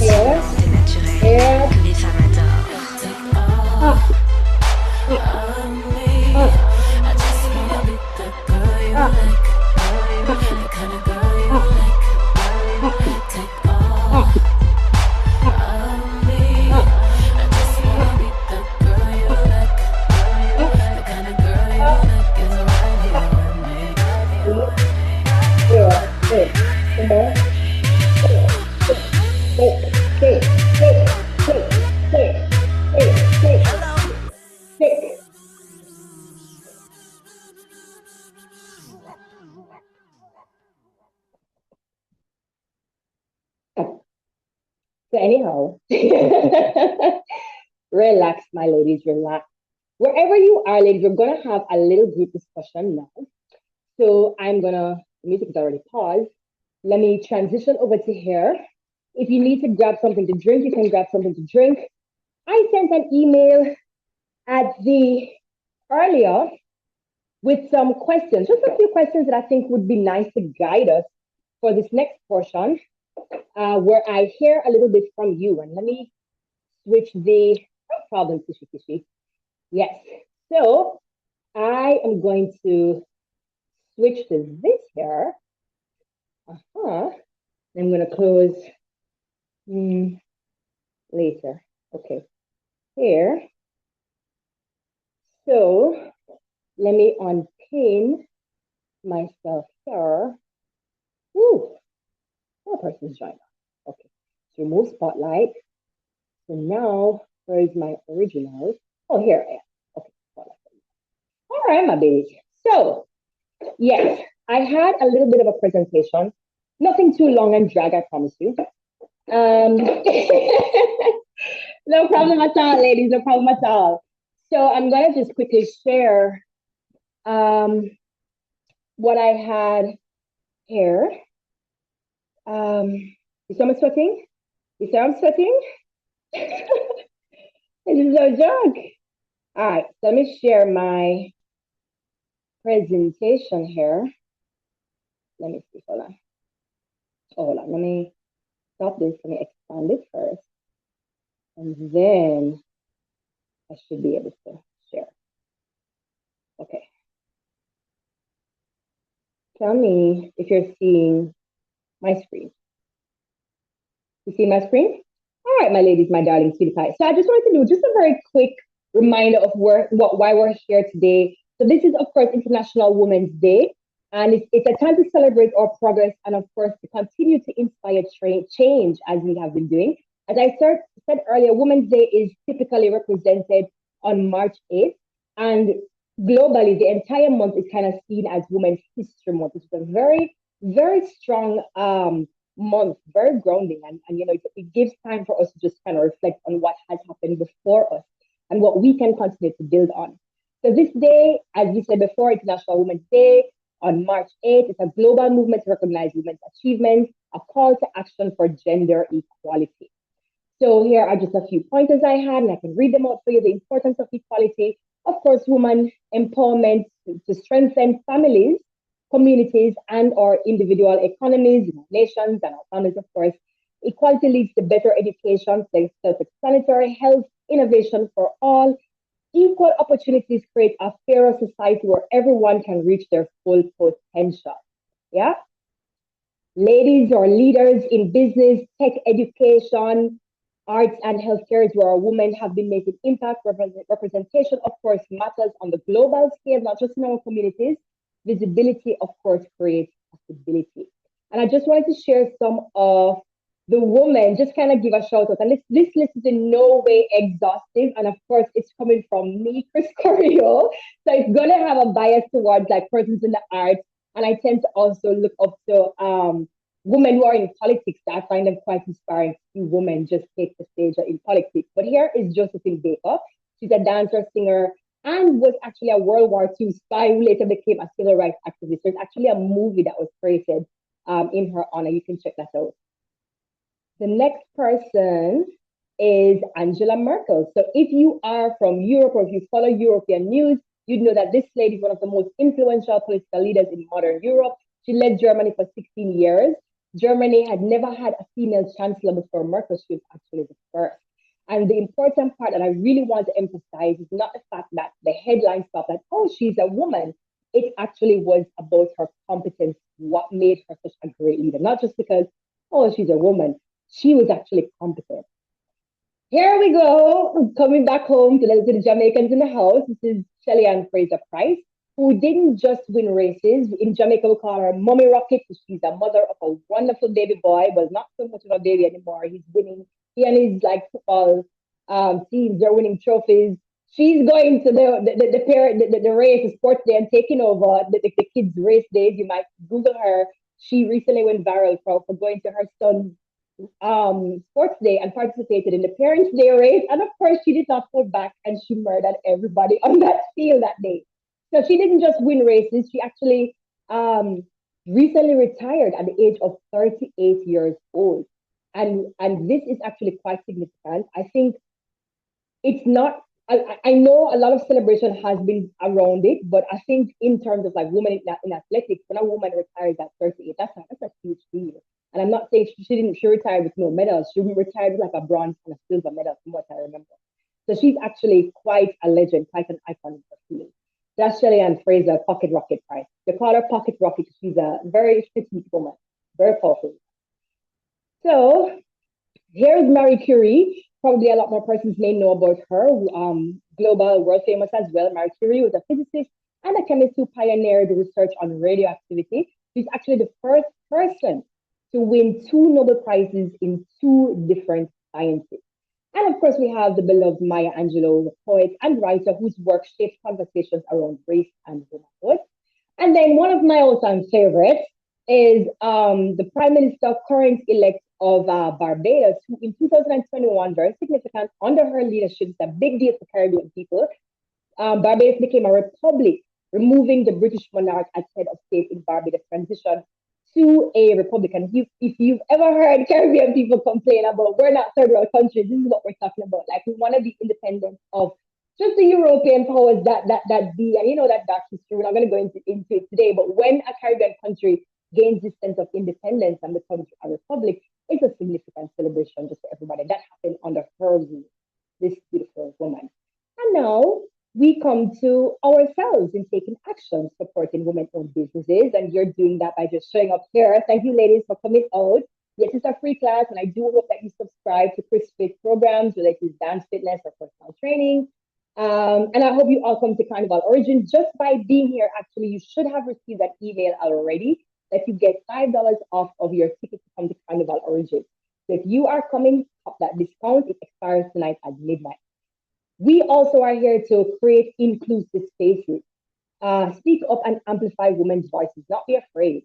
Here. Here. Here. Up. So anyhow, relax, my ladies, relax. Wherever you are, ladies, we're gonna have a little group discussion now. So the music is already paused. Let me transition over to here. If you need to grab something to drink, you can grab something to drink. I sent an email at the earlier with some questions, just a few questions that I think would be nice to guide us for this next portion, where I hear a little bit from you. And let me switch the problem, fishy. Yes. So I am going to switch to this here. I'm going to close later. Okay. Here. So let me unpin myself here. Woo. That person's joined. Okay. So remove spotlight. So now, where is my original? Oh, here I am. Okay. Spotlight. All right, my babies. So, yes, I had a little bit of a presentation. Nothing too long and drag, I promise you. No problem at all, ladies. No problem at all. So I'm going to just quickly share what I had here. You see I'm sweating? You see I'm sweating? This is no joke. All right, so let me share my presentation here. Let me see, hold on. Oh, hold on, let me stop this. Let me expand it first. And then I should be able to share. Okay. Tell me if you're seeing my screen. You see my screen? All right, my ladies, my darling sweetie pie. So I just wanted to do just a very quick reminder of why we're here today. So this is, of course, International Women's Day. And it's a time to celebrate our progress and, of course, to continue to inspire change as we have been doing. As I said earlier, Women's Day is typically represented on March 8th. And globally, the entire month is kind of seen as Women's History Month. It's a very, very strong month, very grounding. And you know, it gives time for us to just kind of reflect on what has happened before us and what we can continue to build on. So this day, as we said before, International Women's Day, on March 8th, it's a global movement to recognize women's achievements, a call to action for gender equality. So here are just a few pointers I had, and I can read them out for you. The importance of equality, of course, women empowerment to strengthen families, communities, and our individual economies, nations, and our families, of course. Equality leads to better education, self-explanatory, health, innovation for all. Equal opportunities create a fairer society where everyone can reach their full potential. Yeah? Ladies or leaders in business, tech, education, arts, and healthcare is where women have been making impact. Representation, of course, matters on the global scale, not just in our communities. Visibility, of course, creates possibility. And I just wanted to share some of the women, just kind of give a shout out. And this list is in no way exhaustive. And of course, it's coming from me, Chris Choreo. So it's going to have a bias towards like persons in the arts. And I tend to also look up to women who are in politics. I find them quite inspiring to see women just take the stage in politics. But here is Josephine Baker. She's a dancer, singer, and was actually a World War II spy who later became a civil rights activist. There's actually a movie that was created in her honor. You can check that out. The next person is Angela Merkel. So if you are from Europe or if you follow European news, you'd know that this lady is one of the most influential political leaders in modern Europe. She led Germany for 16 years. Germany had never had a female chancellor before Merkel. She was actually the first. And the important part that I really want to emphasize is not the fact that the headline stuff that, oh, she's a woman. It actually was about her competence, what made her such a great leader. Not just because, oh, she's a woman. She was actually competent. Here we go, coming back home to the Jamaicans in the house. This is Shelly Ann Fraser Price, who didn't just win races. In Jamaica, we call her Mommy Rocket. She's a mother of a wonderful baby boy. Well, not so much of a baby anymore. He's winning. He and his like football teams are winning trophies. She's going to the race, the sports day, and taking over the kids' race days. You might Google her. She recently went viral for going to her son's sports day and participated in the parents' day race. And of course, she did not hold back and she murdered everybody on that field that day. So she didn't just win races, she actually recently retired at the age of 38 years old. And this is actually quite significant. I think it's not, I know a lot of celebration has been around it, but I think in terms of like women in athletics, when a woman retires at 38, that's a huge deal. And I'm not saying she retired with no medals. She retired with like a bronze and a silver medal, from what I remember. So she's actually quite a legend, quite an icon in her field. That's Shelly Ann Fraser, Pocket Rocket Price. They call her Pocket Rocket. She's a very petite woman, very powerful. So here's Marie Curie. Probably a lot more persons may know about her. Global, world famous as well. Marie Curie was a physicist and a chemist who pioneered research on radioactivity. She's actually the first person to win 2 Nobel Prizes in 2 different sciences. And of course, we have the beloved Maya Angelou, the poet and writer whose work shaped conversations around race and womanhood. And then one of my all-time favorites is the Prime Minister current elect of Barbados, who in 2021, very significant, under her leadership, it's a big deal for Caribbean people. Barbados became a republic, removing the British monarch as head of state in Barbados transition to a republic. And if you've ever heard Caribbean people complain about we're not third world countries, this is what we're talking about. Like we want to be independent of just the European powers that be, and you know that dark history. We're not going to go into it today, but when a Caribbean country gains this sense of independence and becomes a republic, it's a significant celebration just for everybody. That happened under her rule, this beautiful woman. And now we come to ourselves in taking action, supporting women-owned businesses, and you're doing that by just showing up here. Thank you, ladies, for coming out. Yes, it's a free class, and I do hope that you subscribe to Chris Fit programs, whether it's dance fitness or personal training. And I hope you all come to Carnival Origin. Just by being here, actually, you should have received that email already that you get $5 off of your ticket to come to Carnival Origin. So if you are coming up that discount, it expires tonight at midnight. We also are here to create inclusive spaces, speak up and amplify women's voices, not be afraid.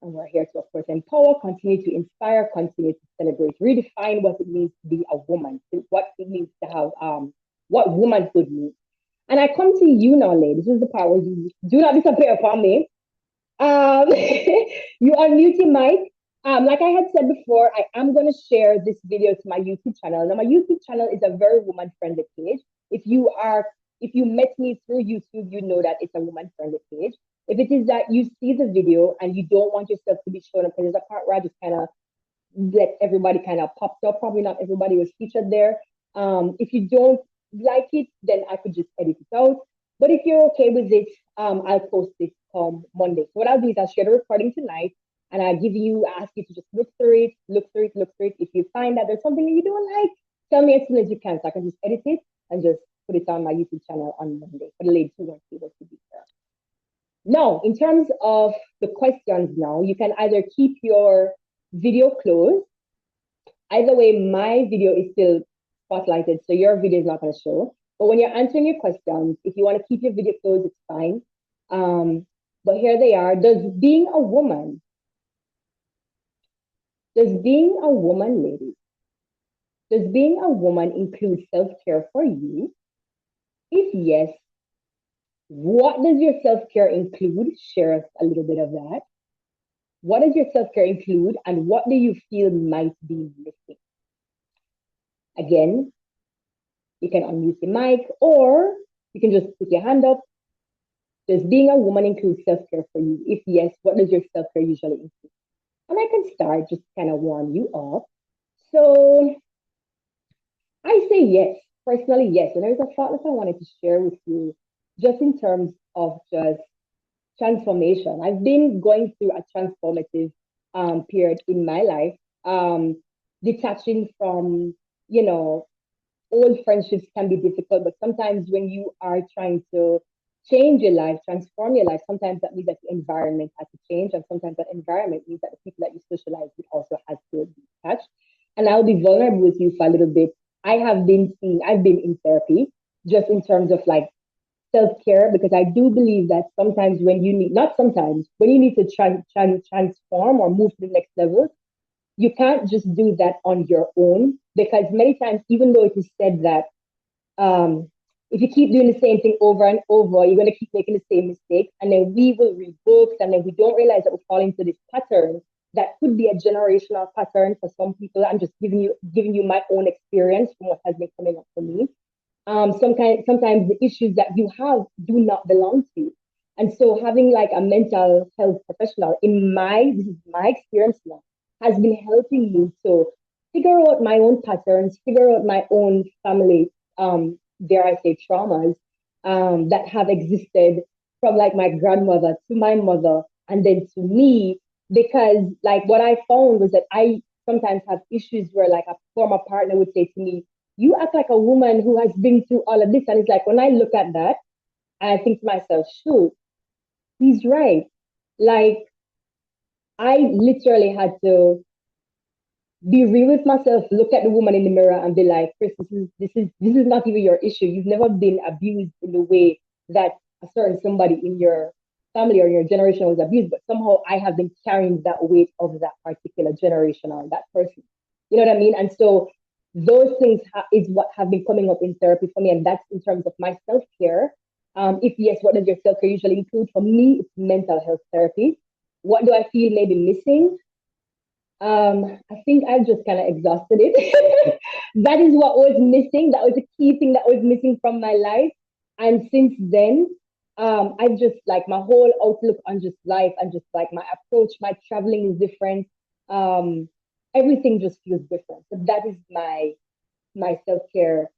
And we're here to, of course, empower, continue to inspire, continue to celebrate, redefine what it means to be a woman, what it means to have, what womanhood means. And I come to you now, ladies. This is the part where you do not disappear from me. You unmute your mic. Like I had said before, I am going to share this video to my YouTube channel. Now, my YouTube channel is a very woman-friendly page. If you met me through YouTube, you know that it's a woman-friendly page. If it is that you see the video and you don't want yourself to be shown up, because there's a part where I just kind of let everybody kind of popped up. Probably not everybody was featured there. If you don't like it, then I could just edit it out. But if you're okay with it, I'll post it on Monday. So what I'll do is I'll share the recording tonight, and I'll ask you to just look through it. If you find that there's something that you don't like, tell me as soon as you can, so I can just edit it and just put it on my YouTube channel on Monday for the ladies who weren't able to be there. Now, in terms of the questions now, you can either keep your video closed. Either way, my video is still spotlighted, so your video is not going to show. But when you're answering your questions, if you want to keep your video closed, it's fine. But here they are. Does being a woman Does being a woman, lady, does being a woman include self care for you? If yes, what does your self care include? Share us a little bit of that. What does your self care include, and what do you feel might be missing? Again, you can unmute your mic or you can just put your hand up. Does being a woman include self care for you? If yes, what does your self care usually include? And I can start just kind of warm you up. So I say yes. Personally, yes. And there's a thought that I wanted to share with you just in terms of just transformation. I've been going through a transformative period in my life, detaching from, you know, old friendships can be difficult, but sometimes when you are trying to change your life, transform your life, sometimes that means that the environment has to change, and sometimes that environment means that the people that you socialize with also has to be touched. And I'll be vulnerable with you for a little bit. I've been in therapy just in terms of like self care because I do believe that sometimes when you need, not sometimes, when you need to transform or move to the next level, you can't just do that on your own because many times, even though it is said that if you keep doing the same thing over and over, you're going to keep making the same mistakes, and then we will read books, and then we don't realize that we fall into this pattern that could be a generational pattern for some people. I'm just giving you my own experience from what has been coming up for me. Sometimes the issues that you have do not belong to you. And so having like a mental health professional this is my experience now, has been helping me to figure out my own patterns, figure out my own family, dare I say, traumas that have existed from like my grandmother to my mother and then to me. Because like what I found was that I sometimes have issues where like a former partner would say to me, you act like a woman who has been through all of this. And it's like when I look at that, I think to myself, shoot, he's right. Like I literally had to be real with myself, look at the woman in the mirror and be like, Chris, this is not even your issue. You've never been abused in the way that a certain somebody in your family or your generation was abused, but somehow I have been carrying that weight of that particular generation or that person. You know what I mean? And so those things is what have been coming up in therapy for me, and that's in terms of my self care. If yes, what does your self care usually include? For me, it's mental health therapy. What do I feel maybe missing? I think I've just kind of exhausted it. That is what was missing. That was the key thing that was missing from my life. And since then, I've just like my whole outlook on just life and just like my approach, my traveling is different. Um, Everything just feels different. So that is my self care.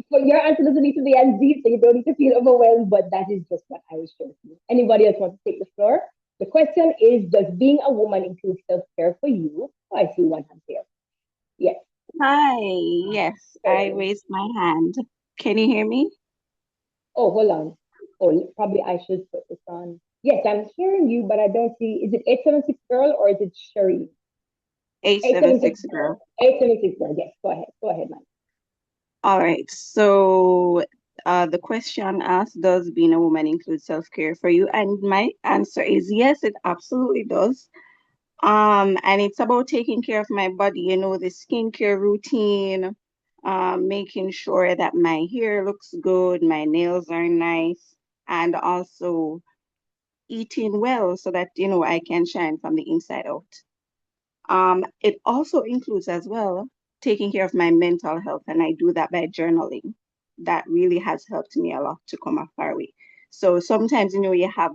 For your answer doesn't need to be as deep, so you don't need to feel overwhelmed. But that is just what I was sharing with you. Anybody else want to take the floor? The question is, does being a woman include self-care for you? Oh, I see one hand there. Yes. Hi, yes, I raised my hand. Can you hear me? Oh, hold on. Oh, probably I should put this on. Yes, I'm hearing you, but I don't see. Is it 876 girl or is it Sherry? 876 876 girl. girl. 876 girl. Yes, go ahead. Go ahead, man. All right, so the question asked, does being a woman include self-care for you? And my answer is yes, it absolutely does. And it's about taking care of my body, the skincare routine, making sure that my hair looks good, my nails are nice, and also eating well so that, I can shine from the inside out. It also includes as well taking care of my mental health, and I do that by journaling. That really has helped me a lot to come a far way. So sometimes, you have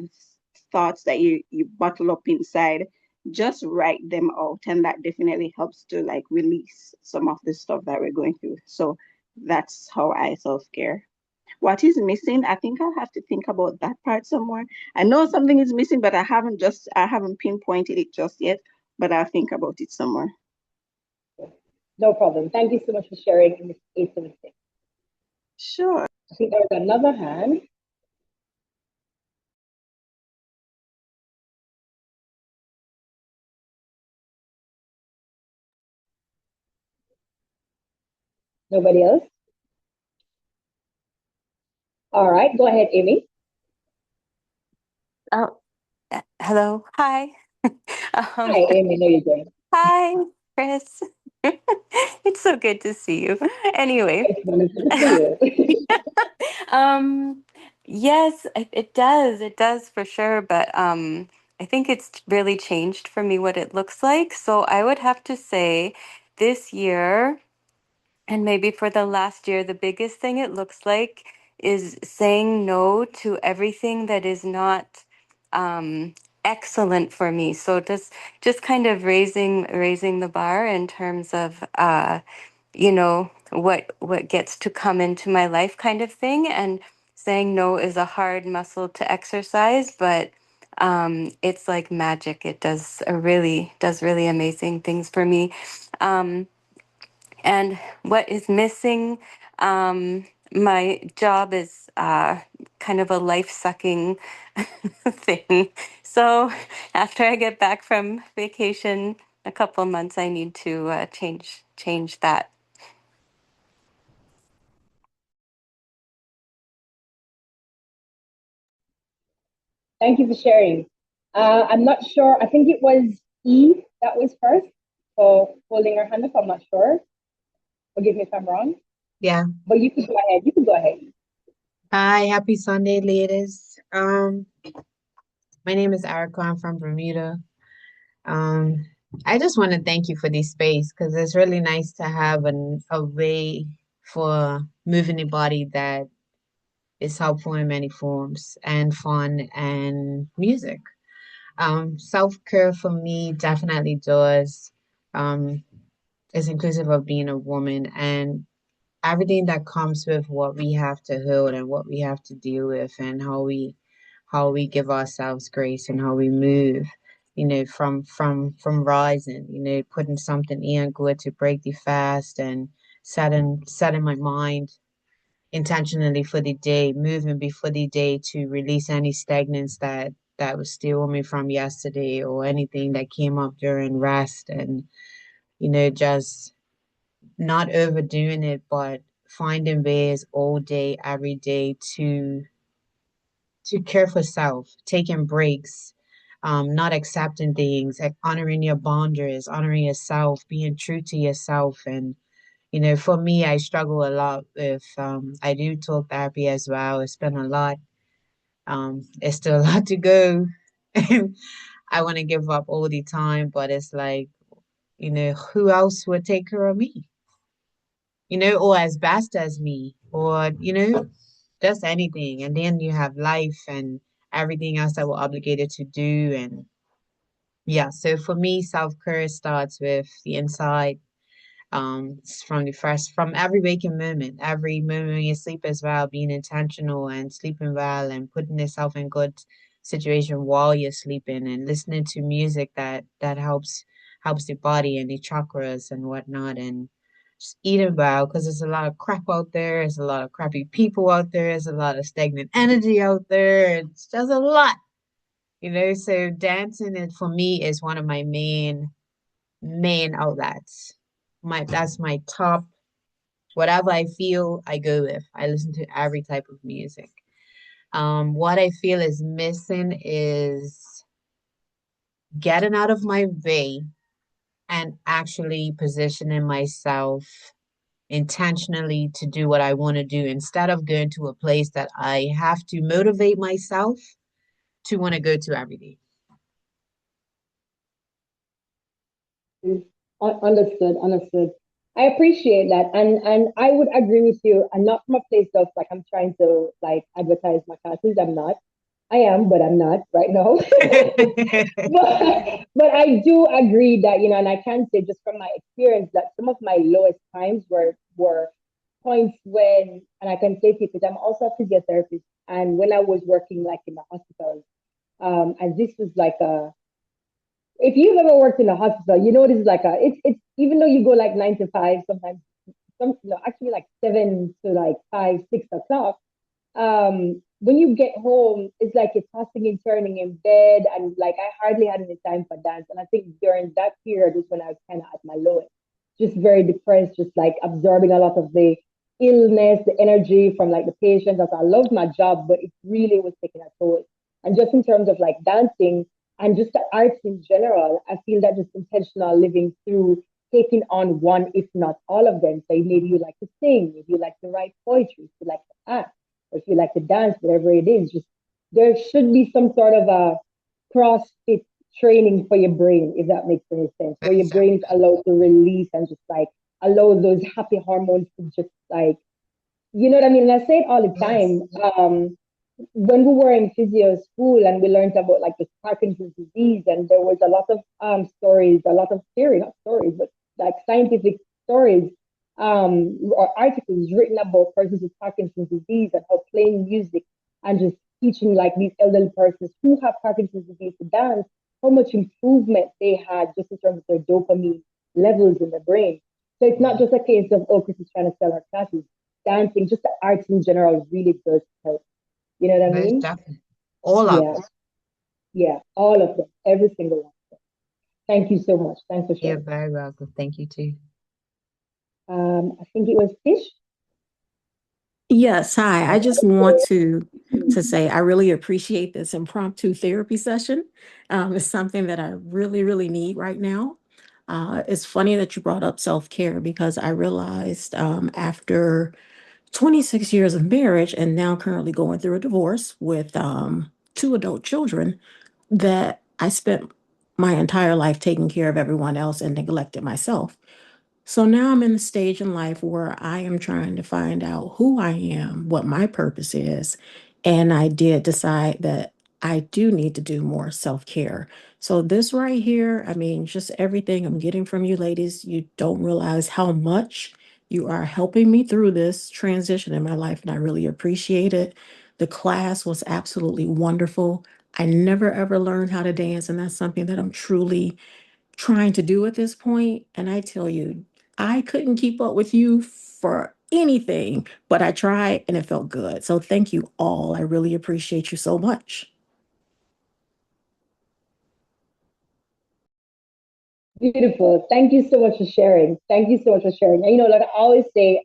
thoughts that you bottle up inside, just write them out, and that definitely helps to like release some of the stuff that we're going through. So that's how I self-care. What is missing? I think I'll have to think about that part some more. I know something is missing, but I haven't pinpointed it just yet, but I'll think about it some more. No problem. Thank you so much for sharing in this 876. Sure. I think there's another hand. Nobody else? All right, go ahead, Amy. Oh, hello. Hi. Hi, Um, Amy. How you doing? Hi, Chris. It's so good to see you. Anyway, It's wonderful to see you. um, yes, it does. It does for sure. But I think it's really changed for me what it looks like. So I would have to say this year. And maybe for the last year, the biggest thing it looks like is saying no to everything that is not um, excellent for me. So just kind of raising the bar in terms of what gets to come into my life, kind of thing. And saying no is a hard muscle to exercise, but it's like magic. It does really amazing things for me. Um, and what is missing? My job is kind of a life sucking thing. So after I get back from vacation, a couple months, I need to change that. Thank you for sharing. I'm not sure. I think it was E that was first. So holding her hand up, I'm not sure. Forgive me if I'm wrong. Yeah. But you can go ahead. You can go ahead. Hi, happy Sunday, ladies. My name is Erica. I'm from Bermuda. Um, I just want to thank you for this space because it's really nice to have a way for moving the body that is helpful in many forms and fun and music. Self-care for me definitely does. Um, is inclusive of being a woman and everything that comes with what we have to hold and what we have to deal with and how we give ourselves grace and how we move, from rising, putting something in good to break the fast and setting my mind intentionally for the day, moving before the day to release any stagnance that was still me from yesterday or anything that came up during rest and just not overdoing it, but finding ways all day, every day to care for self, taking breaks, not accepting things, like honoring your boundaries, honoring yourself, being true to yourself. And, for me, I struggle a lot with, I do talk therapy as well. It's been a lot. It's still a lot to go. I want to give up all the time, but it's like, who else would take care of me? Or as best as me, or, just anything. And then you have life and everything else that we're obligated to do. And yeah, so for me, self-care starts with the inside, from every waking moment, every moment you sleep as well, being intentional and sleeping well and putting yourself in good situation while you're sleeping and listening to music that helps the body and the chakras and whatnot, and just eating well because there's a lot of crap out there, there's a lot of crappy people out there, there's a lot of stagnant energy out there. It's just a lot, so dancing for me is one of my main outlets. That's my top. Whatever I feel, I go with. I listen to every type of music. What I feel is missing is getting out of my way and actually positioning myself intentionally to do what I want to do instead of going to a place that I have to motivate myself to want to go to every day. Understood, understood. I appreciate that, and I would agree with you. And not from a place of like I'm trying to like advertise my classes. I'm not. I am, but I'm not right now. but I do agree that and I can say just from my experience that some of my lowest times were points when, and I can say it because I'm also a physiotherapist, and when I was working like in the hospital, and this was like a if you've ever worked in a hospital, this is like it's even though you go like 9 to 5, sometimes actually like 7 to like 5, 6 o'clock. When you get home, it's like you're tossing and turning in bed, and like I hardly had any time for dance. And I think during that period is when I was kind of at my lowest, just very depressed, just like absorbing a lot of the illness, the energy from like the patients. As I loved my job, but it really was taking a toll. And just in terms of like dancing, and just the arts in general. I feel that just intentional living through taking on one, if not all of them. So maybe you like to sing, maybe you like to write poetry, if you like to act, or if you like to dance, whatever it is. Just there should be some sort of a CrossFit training for your brain, if that makes any sense, where your brain is allowed to release and just like allow those happy hormones to just like, you know what I mean? And I say it all the Yes. time. When we were in physio school and we learned about like the Parkinson's disease, and there was a lot of stories, a lot of theory, not stories, but like scientific stories or articles written about persons with Parkinson's disease and how playing music and just teaching like these elderly persons who have Parkinson's disease to dance, how much improvement they had just in terms of their dopamine levels in the brain. So it's not just a case of, oh, Chris is trying to sell her classes. Dancing, just the arts in general really does help. You know what I Most mean? definitely. All of Yeah, them. yeah, all of them, every single one. Thank you so much. Thanks for You're sharing. very welcome. Thank you too. I think it was Fish. Yes, hi. I just want Okay. to say I really appreciate this impromptu therapy session. It's something that I really, really need right now. It's funny that you brought up self-care because I realized after 26 years of marriage and now currently going through a divorce with two adult children that I spent my entire life taking care of everyone else and neglected myself. So now I'm in the stage in life where I am trying to find out who I am, what my purpose is. And I did decide that I do need to do more self care. So, this right here, I mean, just everything I'm getting from you ladies, you don't realize how much you are helping me through this transition in my life. And I really appreciate it. The class was absolutely wonderful. I never ever learned how to dance. And that's something that I'm truly trying to do at this point. And I tell you, I couldn't keep up with you for anything, but I tried and it felt good. So thank you all. I really appreciate you so much. Beautiful. Thank you so much for sharing. Thank you so much for sharing. And you know, like I always say,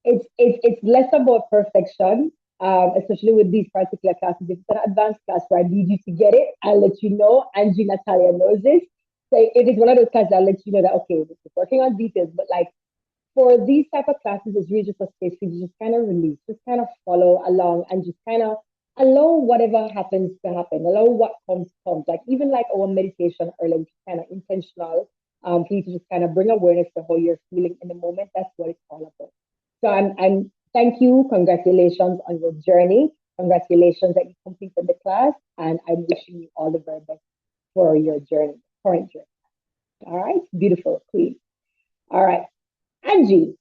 it's less about perfection, especially with these particular classes. If it's an advanced class where I need you to get it, I'll let you know. Angie Natalia knows this. So if it's one of those classes, I'll let you know that okay, we're working on details, but like for these type of classes, it's really just a space for you to just kind of release, just kind of follow along and just kind of allow whatever happens to happen, allow what comes. Like even like our meditation earlier, which is kind of intentional, for you to just kind of bring awareness to how you're feeling in the moment. That's what it's all about. So I'm thank you, congratulations on your journey. Congratulations that you completed the class, and I'm wishing you all the very best for your journey, current journey. All right, beautiful, queen. All right, Angie.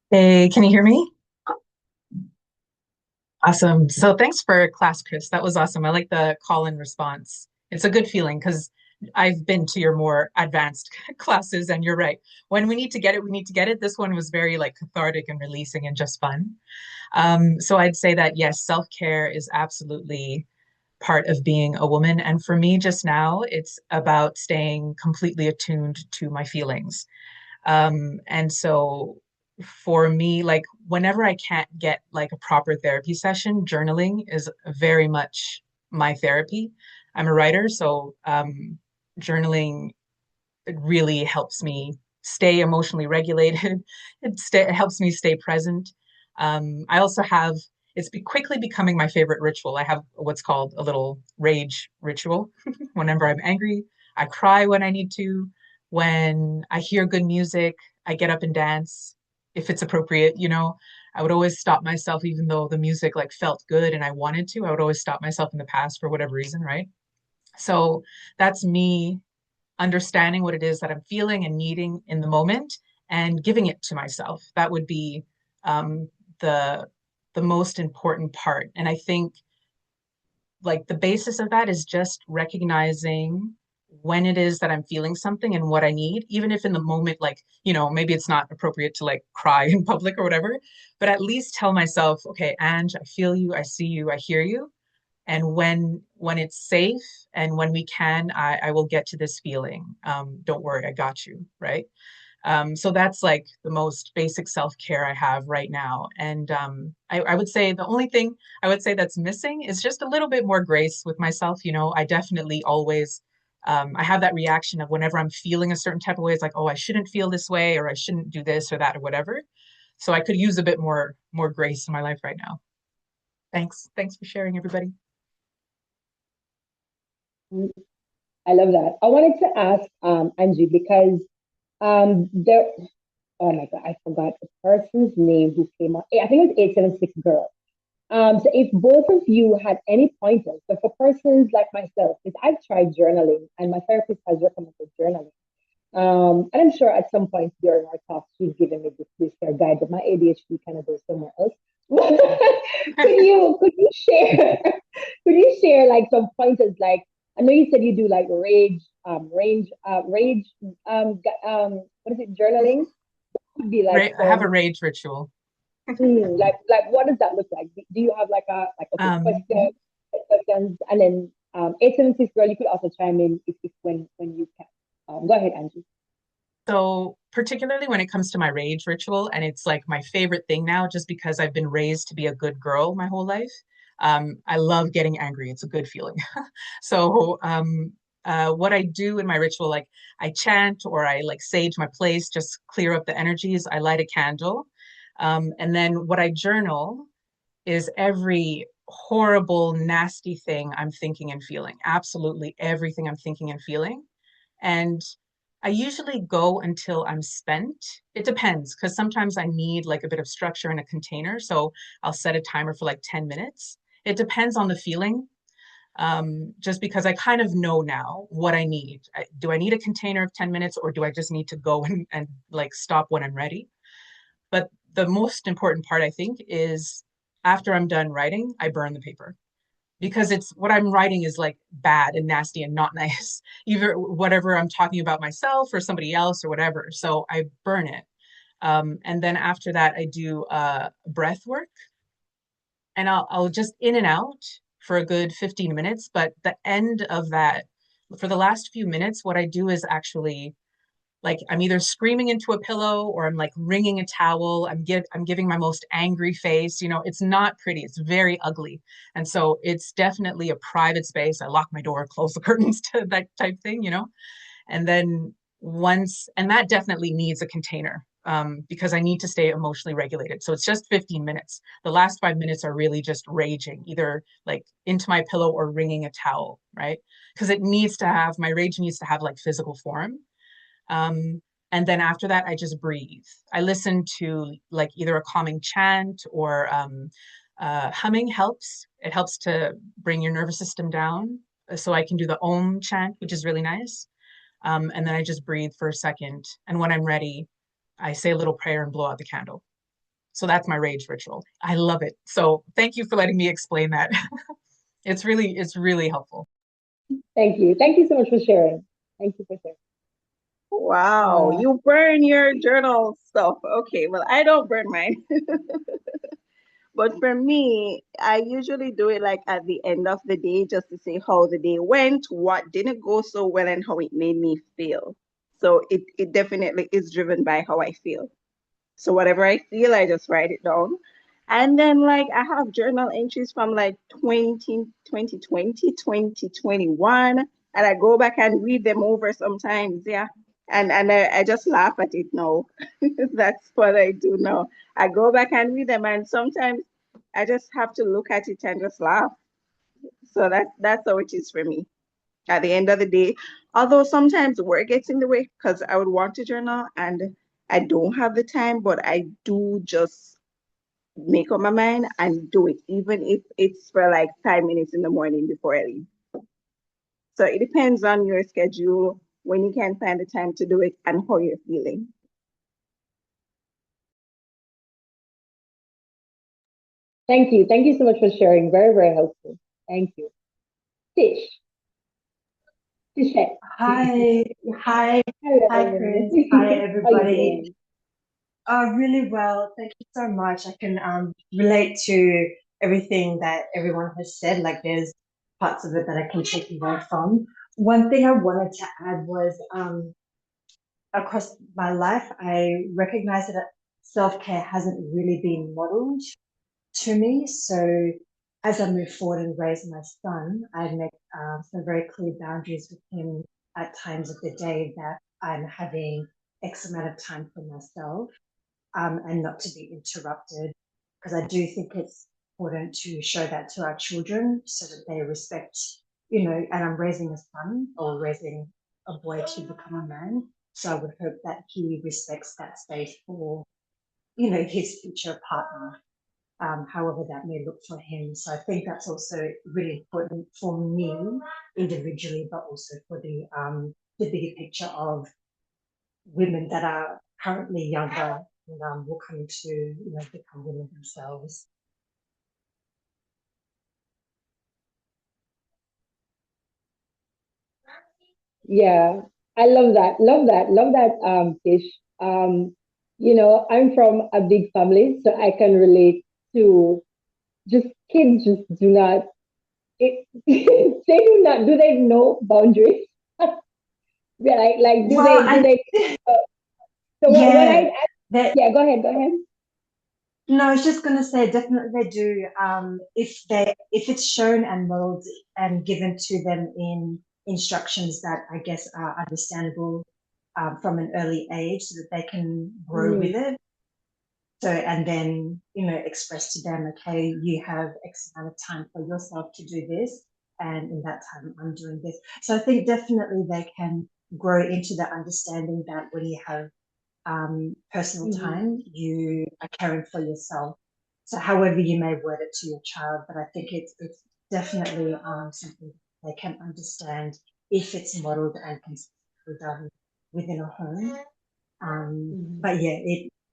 Hey, can you hear me? Awesome. So thanks for class, Chris. That was awesome. I like the call and response. It's a good feeling because I've been to your more advanced classes, and you're right. When we need to get it, we need to get it. This one was very like cathartic and releasing and just fun. So I'd say that yes, self-care is absolutely part of being a woman. And for me, just now, it's about staying completely attuned to my feelings. And so for me, like whenever I can't get like a proper therapy session, journaling is very much my therapy. I'm a writer, so journaling it really helps me stay emotionally regulated. It helps me stay present. I also have quickly becoming my favorite ritual. I have what's called a little rage ritual. Whenever I'm angry, I cry when I need to. When I hear good music, I get up and dance if it's appropriate, you know. I would always stop myself even though the music like felt good and I wanted to. I would always stop myself in the past for whatever reason, right? So that's me understanding what it is that I'm feeling and needing in the moment and giving it to myself. That would be um, the the most important part. And I think like the basis of that is just recognizing when it is that I'm feeling something and what I need, even if in the moment, like, you know, maybe it's not appropriate to like cry in public or whatever, but at least tell myself, okay, Ange, I feel you, I see you, I hear you. And when it's safe and when we can, I will get to this feeling. Don't worry, I got you, right? So that's like the most basic self-care I have right now. And I would say the only thing I would say that's missing is just a little bit more grace with myself. You know, I definitely always I have that reaction of whenever I'm feeling a certain type of way, it's like, oh, I shouldn't feel this way, or I shouldn't do this or that or whatever. So I could use a bit more grace in my life right now. Thanks. Thanks for sharing, everybody. I love that. I wanted to ask Angie because there oh my god, I forgot the person's name who came up. I think it was 876 girl. So if both of you had any pointers, so for persons like myself, because I've tried journaling and my therapist has recommended journaling. And I'm sure at some point during our talk, she's given me this care guide, but my ADHD kind of goes somewhere else. Could you share could you share like some pointers? Like I know you said you do like rage, what is it, journaling? Would be like I have a some rage ritual. like what does that look like? Do you have like okay Um, questions and then 876 girl, you could also chime in if when you can. Go ahead, Angie. So, particularly when it comes to my rage ritual, and it's like my favorite thing now, just because I've been raised to be a good girl my whole life. I love getting angry. It's a good feeling. So, what I do in my ritual, like I chant or I like sage my place, just clear up the energies. I light a candle. And then what I journal is every horrible, nasty thing I'm thinking and feeling. Absolutely everything I'm thinking and feeling. And I usually go until I'm spent. It depends because sometimes I need like a bit of structure in a container. So I'll set a timer for like 10 minutes. It depends on the feeling, just because I kind of know now what I need. Do I need a container of 10 minutes or do I just need to go and like stop when I'm ready? But the most important part, I think, is after I'm done writing, I burn the paper because it's what I'm writing is like bad and nasty and not nice, either whatever I'm talking about myself or somebody else or whatever. So I burn it. And then after that, I do breath work and I'll just in and out for a good 15 minutes. But the end of that, for the last few minutes, what I do is actually like I'm either screaming into a pillow or I'm like wringing a towel. I'm giving my most angry face. You know, it's not pretty. It's very ugly. And so it's definitely a private space. I lock my door, close the curtains to that type thing, you know. And then and that definitely needs a container, because I need to stay emotionally regulated. So it's just 15 minutes. The last 5 minutes are really just raging, either like into my pillow or wringing a towel, right? Because my rage needs to have like physical form. um, and then after that, I just breathe. I listen to like either a calming chant or humming helps. It helps to bring your nervous system down. So I can do the Om chant, which is really nice. And then I just breathe for a second. And when I'm ready, I say a little prayer and blow out the candle. So that's my rage ritual. I love it. So thank you for letting me explain that. It's really helpful. Thank you so much for sharing. Thank you for sharing. Wow, uh, you burn your journal stuff. Okay, well, I don't burn mine. But for me, I usually do it like at the end of the day just to say how the day went, what didn't go so well, and how it made me feel. So it definitely is driven by how I feel. So whatever I feel, I just write it down. And then like I have journal entries from like 2020, 2021, and I go back and read them over sometimes, yeah. And I just laugh at it now. That's what I do now. I go back and read them and sometimes I just have to look at it and just laugh. So that's how it is for me at the end of the day. Although sometimes work gets in the way because I would want to journal and I don't have the time, but I do just make up my mind and do it, even if it's for like 5 minutes in the morning before I leave. So it depends on your schedule, when you can find the time to do it, and how you're feeling. thank you so much for sharing. Very helpful. Thank you. Tish, Tish. Hi, hi, hi, Hello. Chris. Hi, How you everybody. doing? Really well. Thank you so much. I can relate to everything that everyone has said. Like, there's parts of it that I can take away from. One thing I wanted to add was across my life, I recognize that self-care hasn't really been modeled to me. So as I move forward and raise my son, I make some very clear boundaries with him at times of the day that I'm having X amount of time for myself, and not to be interrupted. Because I do think it's important to show that to our children so that they respect, and I'm raising a son or raising a boy to become a man. So I would hope that he respects that space for, his future partner, however that may look for him. So I think that's also really important for me individually, but also for the bigger picture of women that are currently younger and will come to become women themselves. Yeah, I love that. Love that. Love that, Tish. I'm from a big family, so I can relate to just kids just do not they do not do they know boundaries? Yeah, like do Well, they uh, so what yeah, I that yeah, go ahead. no, I was just gonna say definitely they do. If it's shown and modeled and given to them in instructions that I guess are understandable from an early age, so that they can grow with Mm, it. So, and then, express to them, okay, you have X amount of time for yourself to do this, and in that time, I'm doing this. So I think definitely they can grow into the understanding that when you have personal mhm. time, you are caring for yourself. So, however you may word it to your child, but I think it's definitely something they can understand if it's modeled and consistently done within a home. Mhm. But yeah,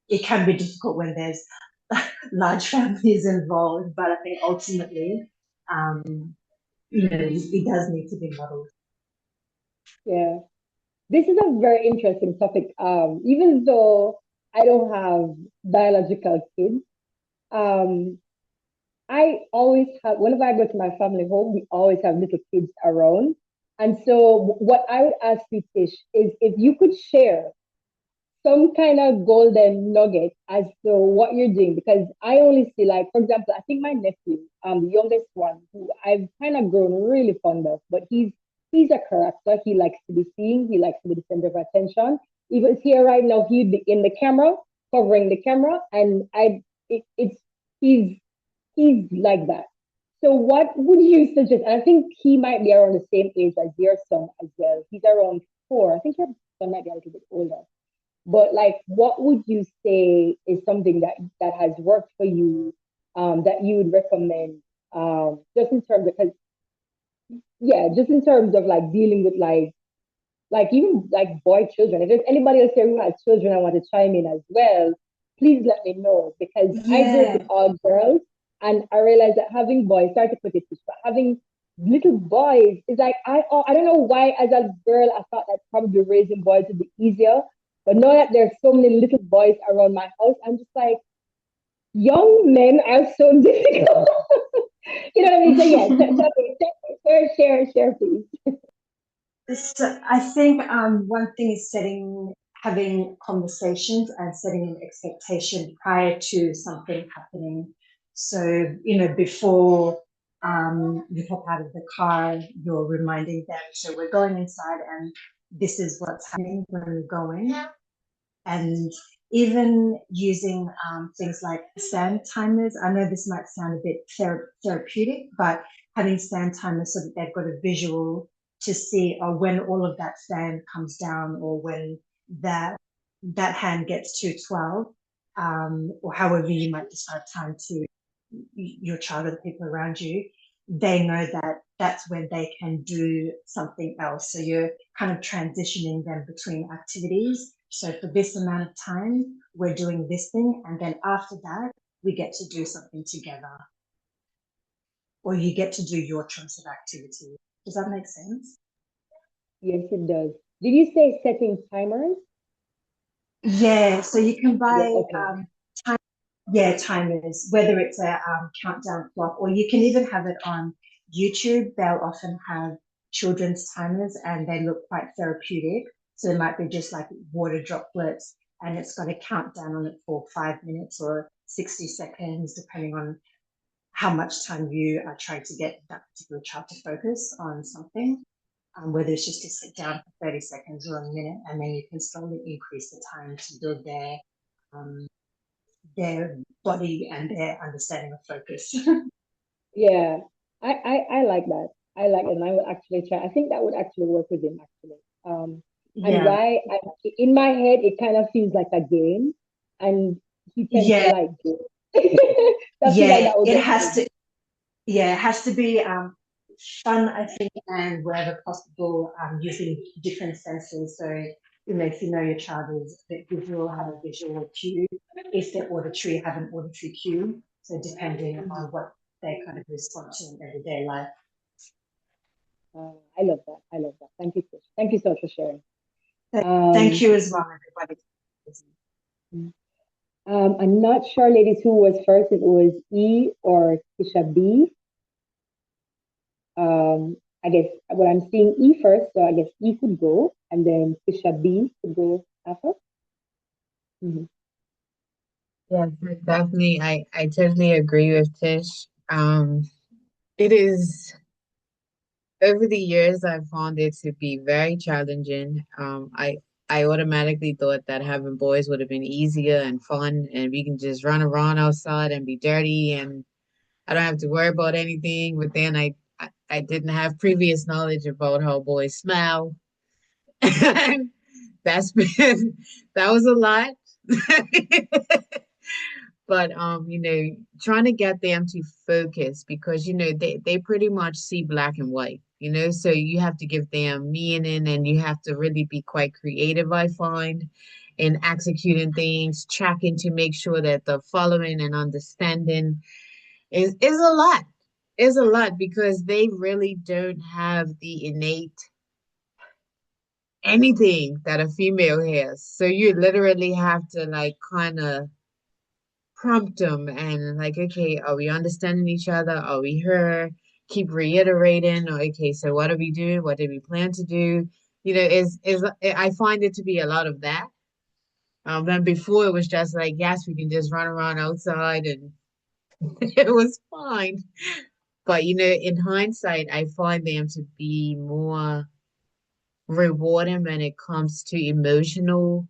it can be difficult when there's large families involved. But I think ultimately, um, it does need to be modeled. Yeah. This is a very interesting topic. Even though I don't have biological kids, um, I always have, whenever I go to my family home, we always have little kids around. And so, what I would ask you, Tish, is if you could share some kind of golden nugget as to what you're doing, because I only see, like, for example, I think my nephew, the youngest one, who I've kind of grown really fond of, but he's a character. He likes to be seen. He likes to be the center of attention. Even here right now, he'd be in the camera, covering the camera, and it's he's he's like that. So what would you suggest? And I think he might be around the same age as your son as well. He's around 4. I think your son might be a little bit older. But like, what would you say is something that has worked for you, that you would recommend, just in terms of, because yeah, just in terms of like dealing with like even like boy children. If there's anybody else here who has children and want to chime in as well, please let me know, because I grew up with Yeah, all girls and I realized that having boys, sorry to put it this, but having little boys is like I don't know why as a girl I thought that probably raising boys would be easier. But now that there's so many little boys around my house, I'm just like, young men are so difficult. You know what I mean? So yeah, share, please. so I think one thing is having conversations and setting an expectation prior to something happening. So, before you hop out of the car, you're reminding them, so we're going inside and this is what's happening when we're going. And even using things like stand timers. I know this might sound a bit therapeutic, but having stand timers so that they've got a visual to see when all of that sand comes down, or when that hand gets to 12, or however you might decide time to your child or the people around you, they know that that's when they can do something else. So you're kind of transitioning them between activities. So for this amount of time, we're doing this thing. And then after that, we get to do something together, or you get to do your choice of activity. Does that make sense? Yes, it does. Did you say setting timers? Yeah. So you can Yeah, buy okay. time, yeah, timers, whether it's a countdown clock, or you can even have it on YouTube. They'll often have children's timers and they look quite therapeutic. So it might be just like water droplets, and it's got to count down on it for 5 minutes or 60 seconds, depending on how much time you are trying to get that particular child to focus on something. Whether it's just to sit down for 30 seconds or a minute, and then you can slowly increase the time to build their body and their understanding of focus. Yeah, I like that. I like it, and I would actually try. I think that would actually work with him actually. And Yeah, why in my head it kind of feels like a game, and he tends to yeah, like games. So I feel like yeah. that would It work with has him. to, yeah, it has to be fun, I think, and wherever possible, using different senses. So, if you know your child is a bit visual, have a visual cue. If they're auditory, have an auditory cue. So, depending on what they kind of respond to in everyday life. I love that. I love that. Thank you, Tish. Thank you so much for sharing. Thank Um, you as well, everybody. I'm not sure, ladies, who was first. If it was E or Tisha B. I guess what I'm seeing E first, so I guess E could go, and then Tisha B could go after. Mhm. Yes, definitely. I totally agree with Tish. It is over the years I've found it to be very challenging. I automatically thought that having boys would have been easier and fun, and we can just run around outside and be dirty, and I don't have to worry about anything. But then I didn't have previous knowledge about how boys smell. That's been that was a lot. But trying to get them to focus because they pretty much see black and white, so you have to give them meaning and you have to really be quite creative, I find, in executing things, tracking to make sure that the following and understanding is a lot. Is a lot because they really don't have the innate anything that a female has. So you literally have to like kind of prompt them and like, okay, are we understanding each other? Are we here? Keep reiterating. Or, okay, so what are we doing? What did we plan to do? Is I find it to be a lot of that. Then before it was just like, yes, we can just run around outside and it was fine. But in hindsight, I find them to be more rewarding when it comes to emotional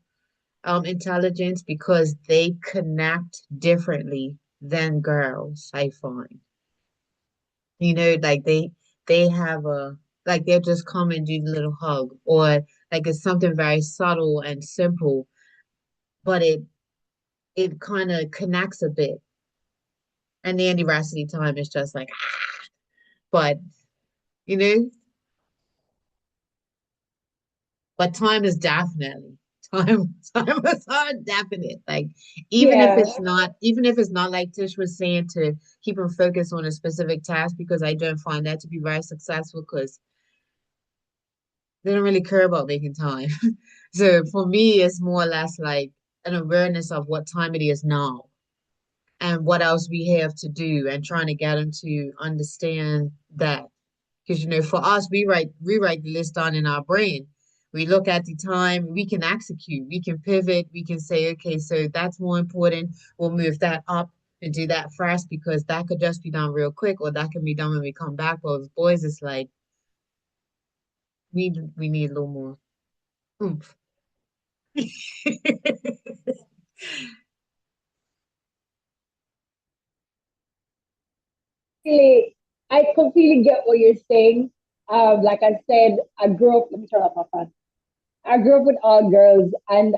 intelligence because they connect differently than girls, I find. Like they have a like they'll just come and do the little hug or like it's something very subtle and simple, but it kind of connects a bit. And the anti time is just like but you know, but time is definitely time is definite. Like Yeah, even if it's not like Tish was saying to keep them focused on a specific task because I don't find that to be very successful because they don't really care about making time. So for me, it's more or less like an awareness of what time it is now and what else we have to do and trying to get them to understand that. Because for us, we write the list down in our brain. We look at the time, we can execute, we can pivot, we can say, okay, so that's more important. We'll move that up and do that first because that could just be done real quick, or that can be done when we come back. But with boys, it's like we need a little more oomph. really, I completely get what you're saying. Like I said, I grew up. Let me turn off my fan. I grew up with all girls, and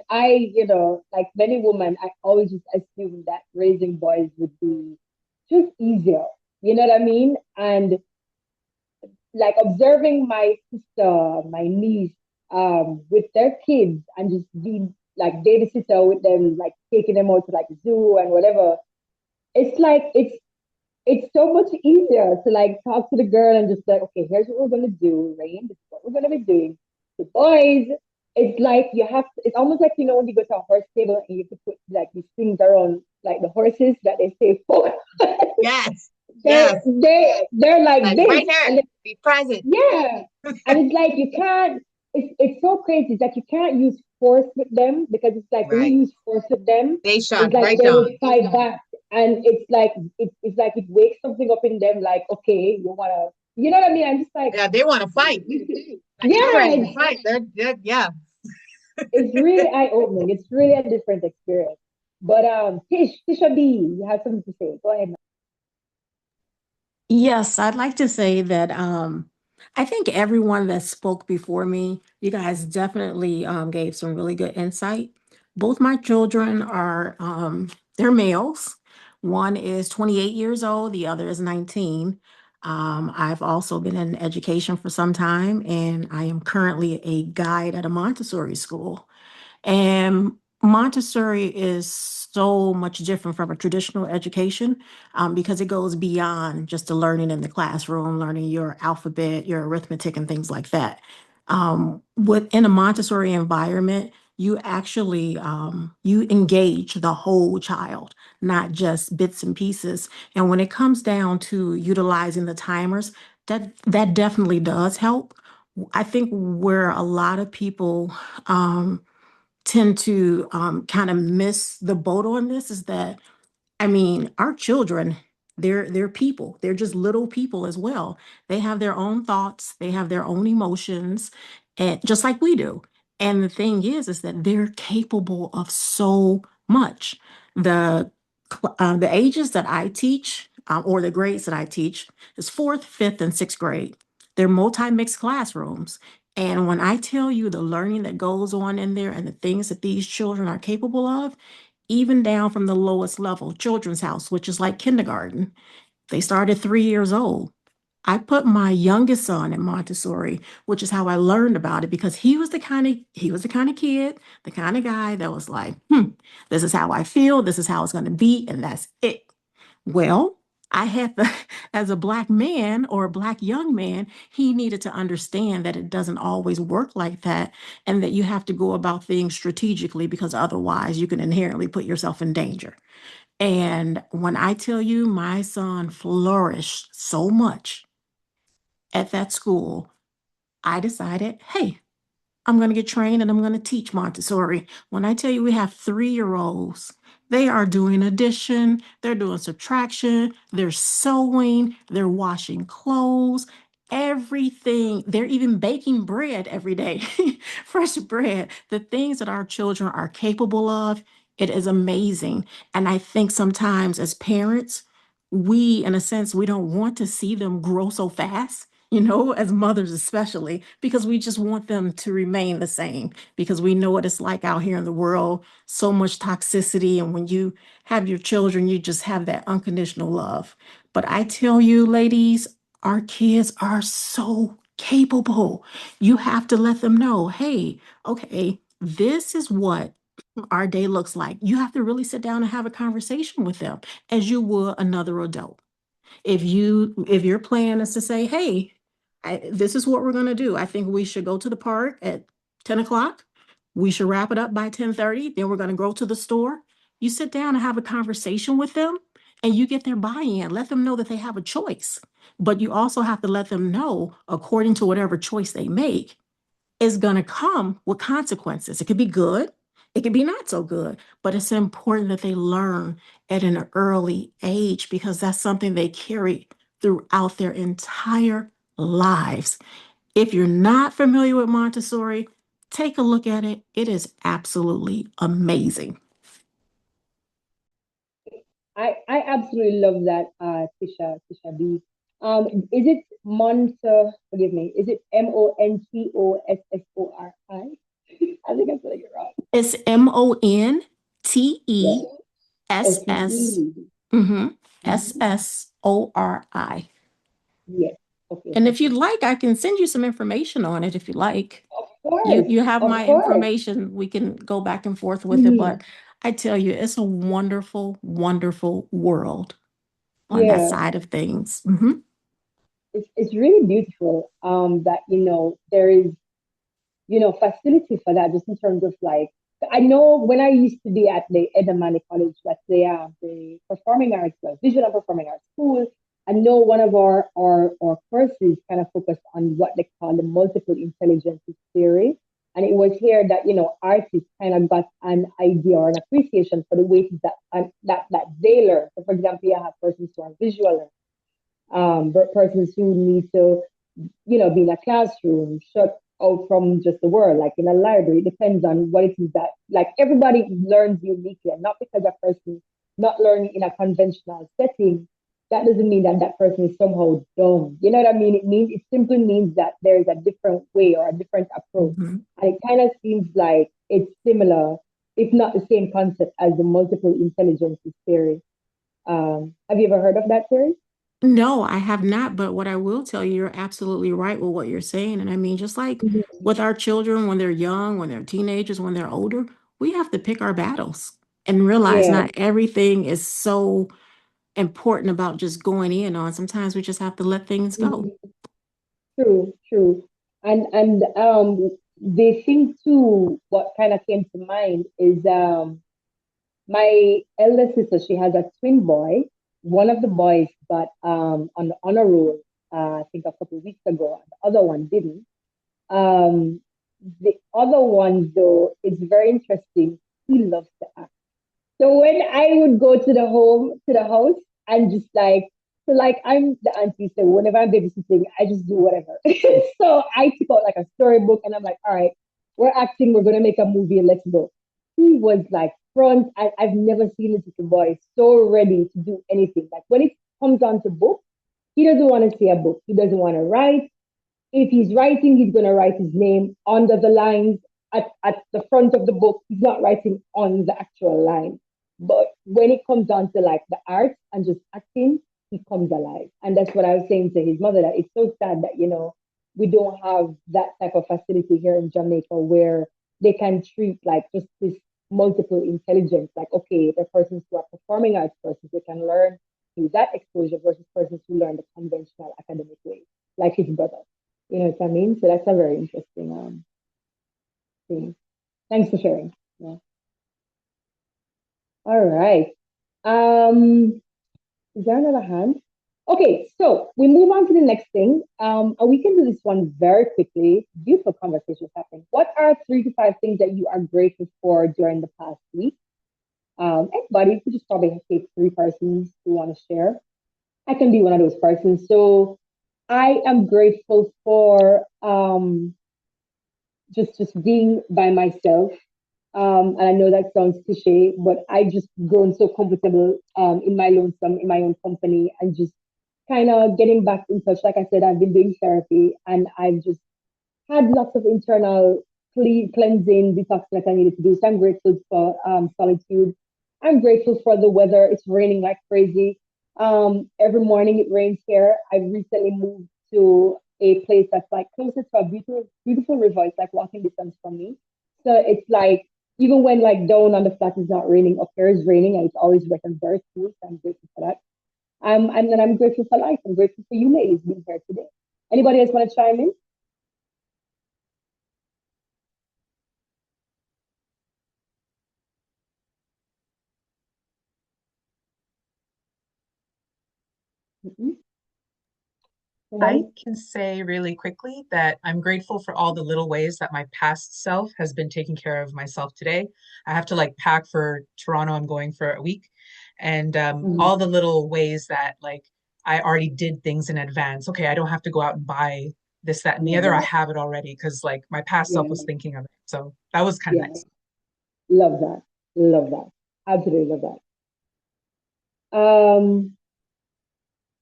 like many women, I always just assumed that raising boys would be just easier. You know what I mean? And like observing my sister, my niece, with their kids, and just being like babysitter with them, like taking them out to like zoo and whatever. It's like it's so much easier to like talk to the girl and just like, okay, here's what we're gonna do, Rain. This is what we're gonna be doing. The boys, it's like you have to, it's almost like when you go to a horse stable and you have to put like these things around like the horses that they say for. Yes, they're yes. they're like Like this right here, and be present. yeah. And it's like you can't, it's so crazy that you can't use force with them because it's like when Right. you use force with them, They shot it's like right they will down. fight back, and it's like it wakes something up in them. Like, okay, you wanna, you know what I mean? I'm just like, Yeah, they want to fight. Like they're yeah, ready to fight. Yeah. it's really eye opening. It's really a different experience. But Tisha B, you have something to say. Go ahead. Yes, I'd like to say that I think everyone that spoke before me, you guys definitely gave some really good insight. Both my children are they're males. One is 28 years old, the other is 19. I've also been in education for some time, and I am currently a guide at a Montessori school. And Montessori is so much different from a traditional education because it goes beyond just the learning in the classroom, learning your alphabet, your arithmetic, and things like that. Within a Montessori environment, you actually you engage the whole child, not just bits and pieces. And when it comes down to utilizing the timers, that definitely does help. I think where a lot of people tend to kind of miss the boat on this is that I mean, our children, they're people. They're just little people as well. They have their own thoughts, they have their own emotions, and just like we do. And the thing is that they're capable of so much. The ages that I teach, or the grades that I teach, is fourth, fifth, and sixth grade. They're multi-mixed classrooms. And when I tell you the learning that goes on in there and the things that these children are capable of, even down from the lowest level, Children's House, which is like kindergarten. They start at 3 years old. I put my youngest son in Montessori, which is how I learned about it because he was the kind of kid, the kind of guy that was like, this is how I feel, this is how it's going to be, and that's it. Well, I had to, as a black man or a black young man, he needed to understand that it doesn't always work like that and that you have to go about things strategically because otherwise you can inherently put yourself in danger. And when I tell you my son flourished so much at that school, I decided, hey, I'm going to get trained and I'm going to teach Montessori. When I tell you we have 3-year-olds, they are doing addition, they're doing subtraction, they're sewing, they're washing clothes, everything. They're even baking bread every day, fresh bread. The things that our children are capable of, it is amazing. And I think sometimes as parents, we, in a sense, we don't want to see them grow so fast, as mothers especially, because we just want them to remain the same because we know what it's like out here in the world, so much toxicity. And when you have your children, you just have that unconditional love. But I tell you, ladies, our kids are so capable. You have to let them know, hey, okay, this is what our day looks like. You have to really sit down and have a conversation with them as you would another adult. If your plan is to say, hey, this is what we're going to do. I think we should go to the park at 10 o'clock. We should wrap it up by 10:30. Then we're going to go to the store. You sit down and have a conversation with them and you get their buy-in. Let them know that they have a choice. But you also have to let them know, according to whatever choice they make, is going to come with consequences. It could be good, it could be not so good, but it's important that they learn at an early age because that's something they carry throughout their entire lives. If you're not familiar with Montessori, take a look at it. It is absolutely amazing. I absolutely love that, Tisha B. Is it Monta? Forgive me. Is it Montessori? I think I'm saying it wrong. It's Montessori. Yes. OTE. Mm-hmm. Mhm. Sori. Yes. Okay. And if you'd Perfect. like, I can send you some information on it if you like. Of You course. you have Of my course. information. We can go back and forth with it, Mhm. but I tell you, it's a wonderful, wonderful world on that Yeah. side of things. Mhm. It's really beautiful. That there is facility for that, just in terms of like, I know when I used to be at the Edamani College, that's the Performing Arts, visual and performing arts school, I know one of our courses kind of focused on what they call the multiple intelligences theory. And it was here that, artists kind of got an idea or an appreciation for the ways that they learn. So, for example, you have persons who are visual learners, but persons who need to, be in a classroom, shut out from just the world, like in a library. It depends on what it is that, like, everybody learns uniquely, and not because a person not learning in a conventional setting, that doesn't mean that that person is somehow dumb. You know what I mean? It simply means that there is a different way or a different approach. Mhm. And it kind of seems like it's similar, if not the same concept as the multiple intelligences theory. Have you ever heard of that theory? No, I have not, but what I will tell you, you're absolutely right with what you're saying. And I mean, just like Mhm. with our children when they're young, when they're teenagers, when they're older, we have to pick our battles and realize Yeah. not everything is so important about just going in on. Sometimes we just have to let things go. Mhm. True, true. And the thing too, what kind of came to mind is my elder sister, she has a twin boy. One of the boys got on the honor roll, I think a couple of weeks ago. The other one didn't. Um, the other one though is very interesting. He loves to act. So when I would go to the house, and just like, so like I'm the auntie, so whenever I'm babysitting, I just do whatever. So I took out like a storybook, and I'm like, all right, we're acting, we're gonna make a movie, let's go. He was like front. I've never seen this little boy so ready to do anything. Like when it comes down to book, he doesn't want to see a book. He doesn't want to write. If he's writing, he's going to write his name under the lines at the front of the book. He's not writing on the actual line. But when it comes down to like the art and just acting, he comes alive. And that's what I was saying to his mother, that it's so sad that, we don't have that type of facility here in Jamaica where they can treat like just this multiple intelligence. Like, okay, the persons who are performing arts persons, they can learn through that exposure versus persons who learn the conventional academic way, like his brother. You know what I mean? So that's a very interesting thing. Thanks for sharing. Yeah. All right. Is there another hand? Okay, so we move on to the next thing. And we can do this one very quickly. Beautiful conversations happening. What are 3 to 5 things that you are grateful for during the past week? Anybody could just probably take 3 persons who want to share. I can be one of those persons. So I am grateful for just being by myself. And I know that sounds cliche, but I just grown so comfortable in my lonesome, in my own company, and just kind of getting back in touch. Like I said, I've been doing therapy, and I've just had lots of internal cleansing, detox that I needed to do. So I'm grateful for solitude. I'm grateful for the weather. It's raining like crazy. Every morning it rains here. I recently moved to a place that's like closer to a beautiful, beautiful river. It's like walking distance from me. So it's like even when like down on the flat is not raining, up here is raining, and it's always wet and very cool. So I'm grateful for that. And then I'm grateful for life. I'm grateful for you ladies being here today. Anybody else want to chime in? Mm-mm. I Nobody? can say really quickly that I'm grateful for all the little ways that my past self has been taking care of myself today. I have to like pack for Toronto. I'm going for a week. And Mhm. all the little ways that like I already did things in advance. Okay, I don't have to go out and buy this, that, and the other. I Yeah, have it already because like my past self was yeah, thinking of it. So that was kind of yeah. nice. Love that. Love that. Absolutely love that.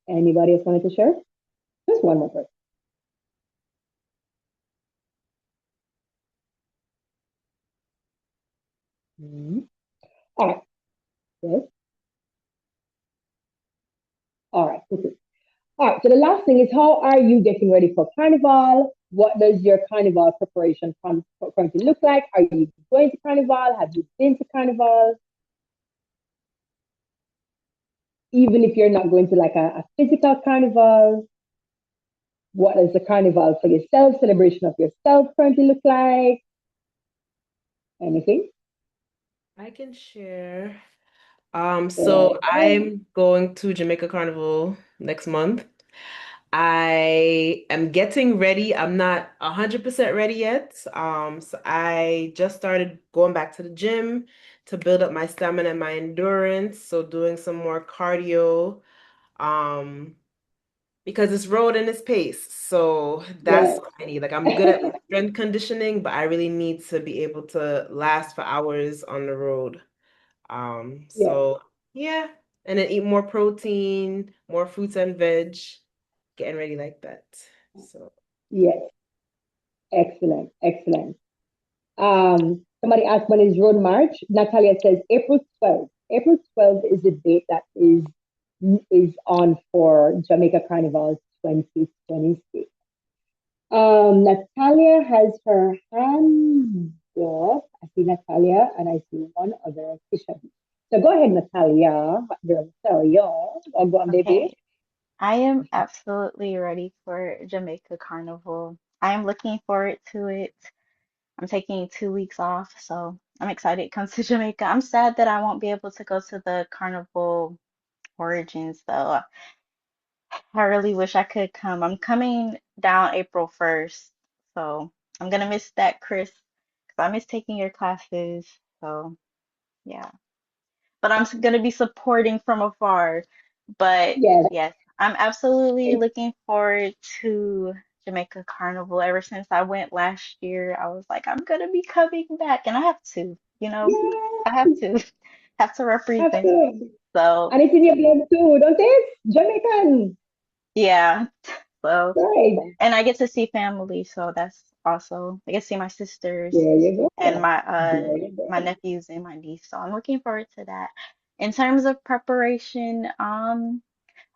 Anybody else wanted to share? Just one more person. Mhm. All right. Yes. All right. Okay. All right. So the last thing is, how are you getting ready for Carnival? What does your Carnival preparation currently look like? Are you going to Carnival? Have you been to Carnival? Even if you're not going to like a physical Carnival, what does the Carnival for yourself, celebration of yourself currently look like? Anything? I can share. Go right So ahead. I'm going to Jamaica Carnival next month. I am getting ready. I'm not 100% ready yet. So I just started going back to the gym to build up my stamina and my endurance. So doing some more cardio. Um, because it's road and it's pace. So that's Yes. what I need. Like I'm good at strength conditioning, but I really need to be able to last for hours on the road. Yes. So yeah, and then eat more protein, more fruits and veg, getting ready like that. So Yes. Excellent. Excellent. Somebody asked when is Road March. Natalia says April 12th. April 12th is the date that is on for Jamaica Carnival 2026. Natalia has her hand up. I see Natalia and I see one other Fisher. So go ahead, Natalia. Girl, Natalia. I'll go on, baby. Okay, I am absolutely ready for Jamaica Carnival. I am looking forward to it. I'm taking 2 weeks off, so I'm excited it comes to Jamaica. I'm sad that I won't be able to go to the Carnival Origins though. I really wish I could come. I'm coming down April 1st, so I'm gonna miss that, Chris, because I miss taking your classes. So yeah. But I'm gonna be supporting from afar. But Yes. yes, I'm absolutely looking forward to Jamaica Carnival. Ever since I went last year, I was like, I'm gonna be coming back, and I have to, I have Yes. to, have to represent. Absolutely. So And it's in your blood too, don't it? Jamaican. yeah, so Right. and I get to see family, so that's also I get to see my sisters There you and go. There you my go. nephews and my niece. So I'm looking forward to that. In terms of preparation,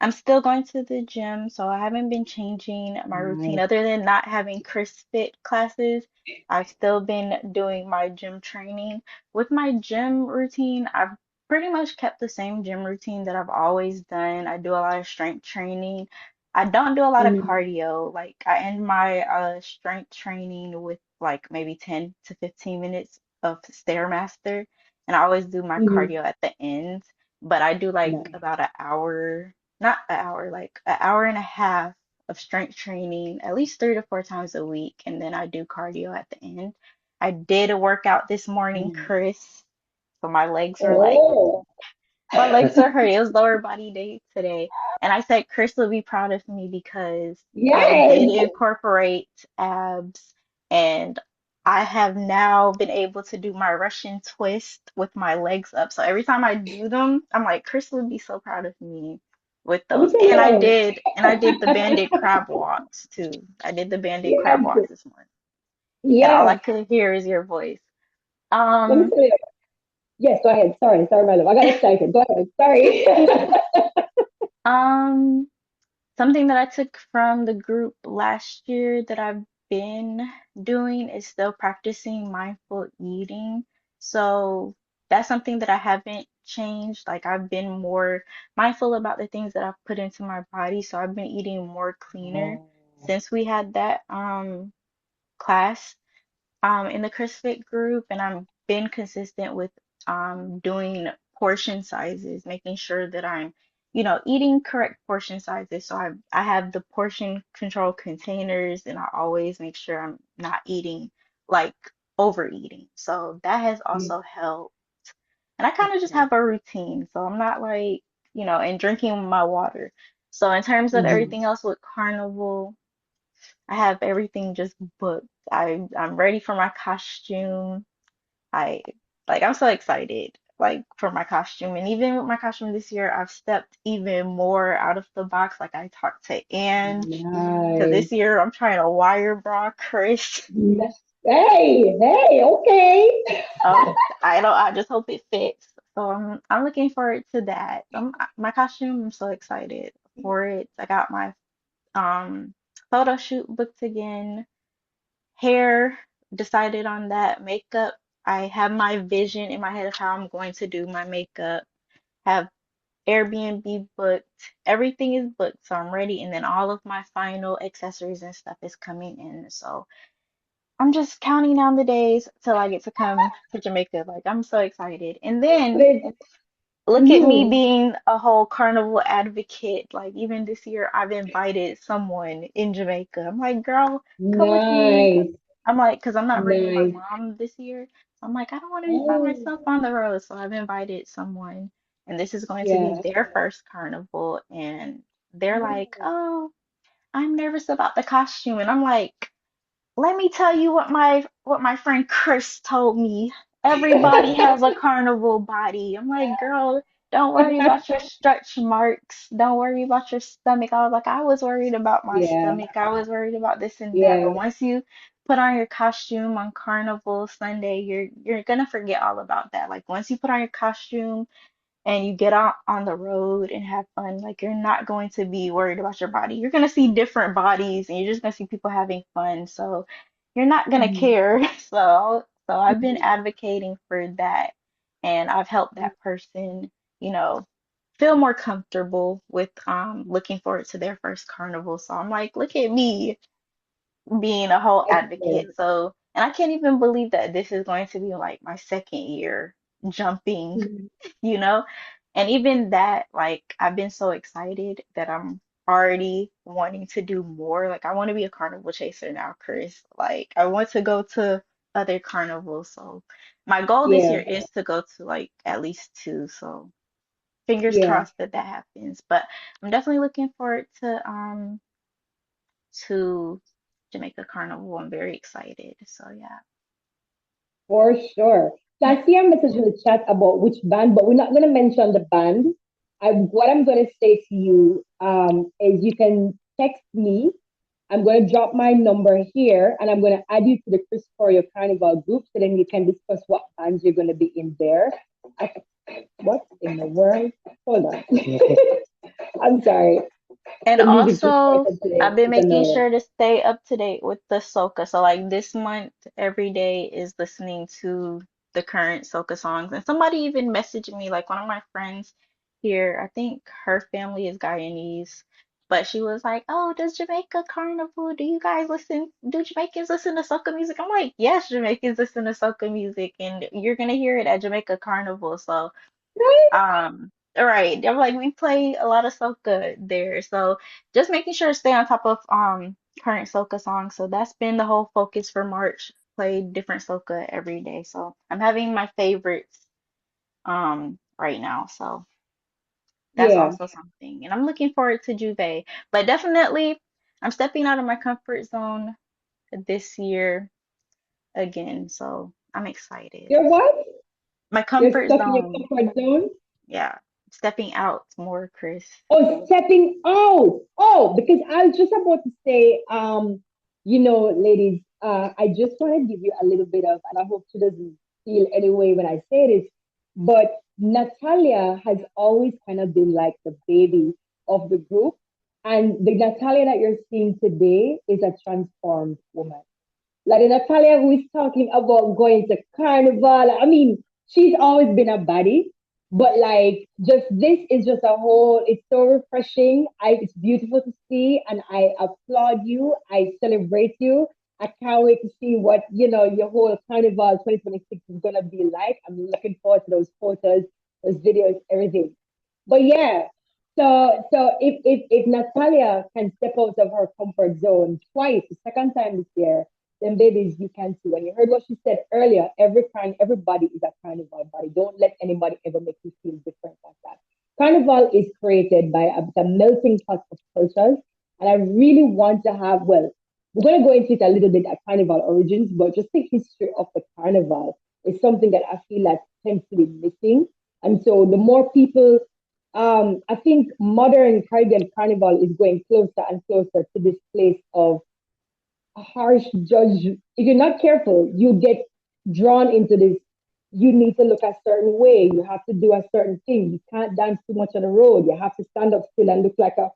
I'm still going to the gym, so I haven't been changing my routine Nice. other than not having CrossFit classes. I've still been doing my gym training. With my gym routine, I've pretty much kept the same gym routine that I've always done. I do a lot of strength training. I don't do a lot of Mm-hmm. cardio. Like I end my strength training with like maybe 10 to 15 minutes of Stairmaster, and I always do my Mm-hmm. cardio at the end. But I do like Nice. about an hour, not an hour, like an hour and a half of strength training at least 3 to 4 times a week, and then I do cardio at the end. I did a workout this morning, Mm. Chris, so my legs are like Oh. my legs are hurting. It was lower body day today. And I said Chris will be proud of me because I did Yes. incorporate abs and I have now been able to do my Russian twist with my legs up. So every time I do them, I'm like, Chris would be so proud of me with Let me those. tell And I did the you. banded crab walks too. I did the banded crab Yes. walks this morning. And all I Yes. could hear is your voice. Let me Um, tell you. Yes, go ahead. Sorry, my love. I got excited. Go ahead. Sorry. um, Something that I took from the group last year that I've been doing is still practicing mindful eating. So that's something that I haven't changed. Like I've been more mindful about the things that I've put into my body. So I've been eating more cleaner Oh. since we had that class in the CrossFit group, and I've been consistent with doing portion sizes, making sure that I'm, eating correct portion sizes. So I have the portion control containers, and I always make sure I'm not eating like overeating. So that has Mm. also helped. And I kind of just Okay. have a routine, so I'm not like, and drinking my water. So in terms of Mm-hmm. everything else with Carnival, I have everything just booked. I'm ready for my costume. I I'm so excited like for my costume. And even with my costume this year, I've stepped even more out of the box. Like I talked to Ange because Nice. this year I'm trying to wire bra Chris. Nice. Hey, hey, okay. Um, I just hope it fits. So I'm looking forward to that. My costume, I'm so excited for it. I got my um photo shoot booked again. Hair, decided on that. Makeup, I have my vision in my head of how I'm going to do my makeup. Have Airbnb booked. Everything is booked, so I'm ready. And then all of my final accessories and stuff is coming in. So I'm just counting down the days till I get to come to Jamaica. Like I'm so excited. And then Listen. look at me Mm-hmm. being a whole carnival advocate. Like even this year, I've invited someone in Jamaica. I'm like, girl, come with me. Nice. I'm like, because I'm not bringing my Nice. mom this year. So I'm like, I don't want to be by Oh, myself on the road. So I've invited someone, and this is going to be yeah. their first carnival. And they're like, Oh, oh, I'm nervous about the costume. And I'm like, let me tell you what my friend Chris told me. Everybody has a carnival body. I'm like, girl, don't worry about your stretch marks. Don't worry about your stomach. I was like, I was worried about my yeah. stomach. I was worried about this and that. Yeah. But once you put on your costume on Carnival Sunday, you're gonna forget all about that. Like once you put on your costume and you get out on the road and have fun, like you're not going to be worried about your body. You're gonna see different bodies and you're just gonna see people having fun. So you're not gonna Mhm. care. So I've been Mhm. advocating for that and I've helped that person, you know, feel more comfortable with looking forward to their first carnival. So I'm like, look at me being a whole advocate. Excellent. So, and I can't even believe that this is going to be like my second year jumping, Mhm. you know? And even that, like, I've been so excited that I'm already wanting to do more. Like, I want to be a carnival chaser now, Chris. Like, I want to go to other carnivals. So, my goal this year Yeah. is to go to like at least two. So, fingers Yeah. crossed that that happens. But I'm definitely looking forward to Jamaica Carnival. I'm very excited. So yeah. For sure. So I see a message in the chat about which band, but we're not going to mention the band. What I'm going to say to you is you can text me. I'm going to drop my number here and I'm going to add you to the Chris Choreo Carnival group so then you can discuss what bands you're going to be in there. I, what in the world? Hold on. I'm sorry. And The music just also, started today. I've been It's making annoying. sure to stay up to date with the soca. So, like this month, every day is listening to the current soca songs. And somebody even messaged me, like one of my friends here, I think her family is Guyanese, but she was like, "Oh, does Jamaica Carnival? Do you guys listen? Do Jamaicans listen to soca music?" I'm like, "Yes, Jamaicans listen to soca music, and you're gonna hear it at Jamaica Carnival." So. Right? Right. I'm like we play a lot of soca there. So just making sure to stay on top of current soca songs. So that's been the whole focus for March. Play different soca every day. So I'm having my favorites right now. So that's Yeah. also something. And I'm looking forward to Juve. But definitely I'm stepping out of my comfort zone this year again. So I'm excited. You're what? My You're comfort stuck in your zone. comfort zone? Yeah. Stepping out more, Chris. Oh, stepping out. Oh, because I was just about to say, ladies, I just want to give you a little bit of, and I hope she doesn't feel any way when I say this, but Natalia has always kind of been like the baby of the group. And the Natalia that you're seeing today is a transformed woman. Like the Natalia who is talking about going to Carnival. I mean, she's always been a baddie, but like just this is just a whole. It's so refreshing. It's beautiful to see, and I applaud you. I celebrate you. I can't wait to see what your whole Carnival 2026 is gonna be like. I'm looking forward to those photos, those videos, everything. But yeah, so if Natalia can step out of her comfort zone twice, the second time this year, then babies you can too. And you heard what she said earlier. Everybody is a carnival body. Don't let anybody ever make you feel different like that. Carnival is created by the melting pot of cultures, and I really want to have. Well, we're going to go into it a little bit at carnival origins, but just the history of the carnival is something that I feel like tends to be missing. And so the more people I think modern Caribbean carnival is going closer and closer to this place of a harsh judge. If you're not careful, you get drawn into this. You need to look a certain way. You have to do a certain thing. You can't dance too much on the road. You have to stand up still and look like a,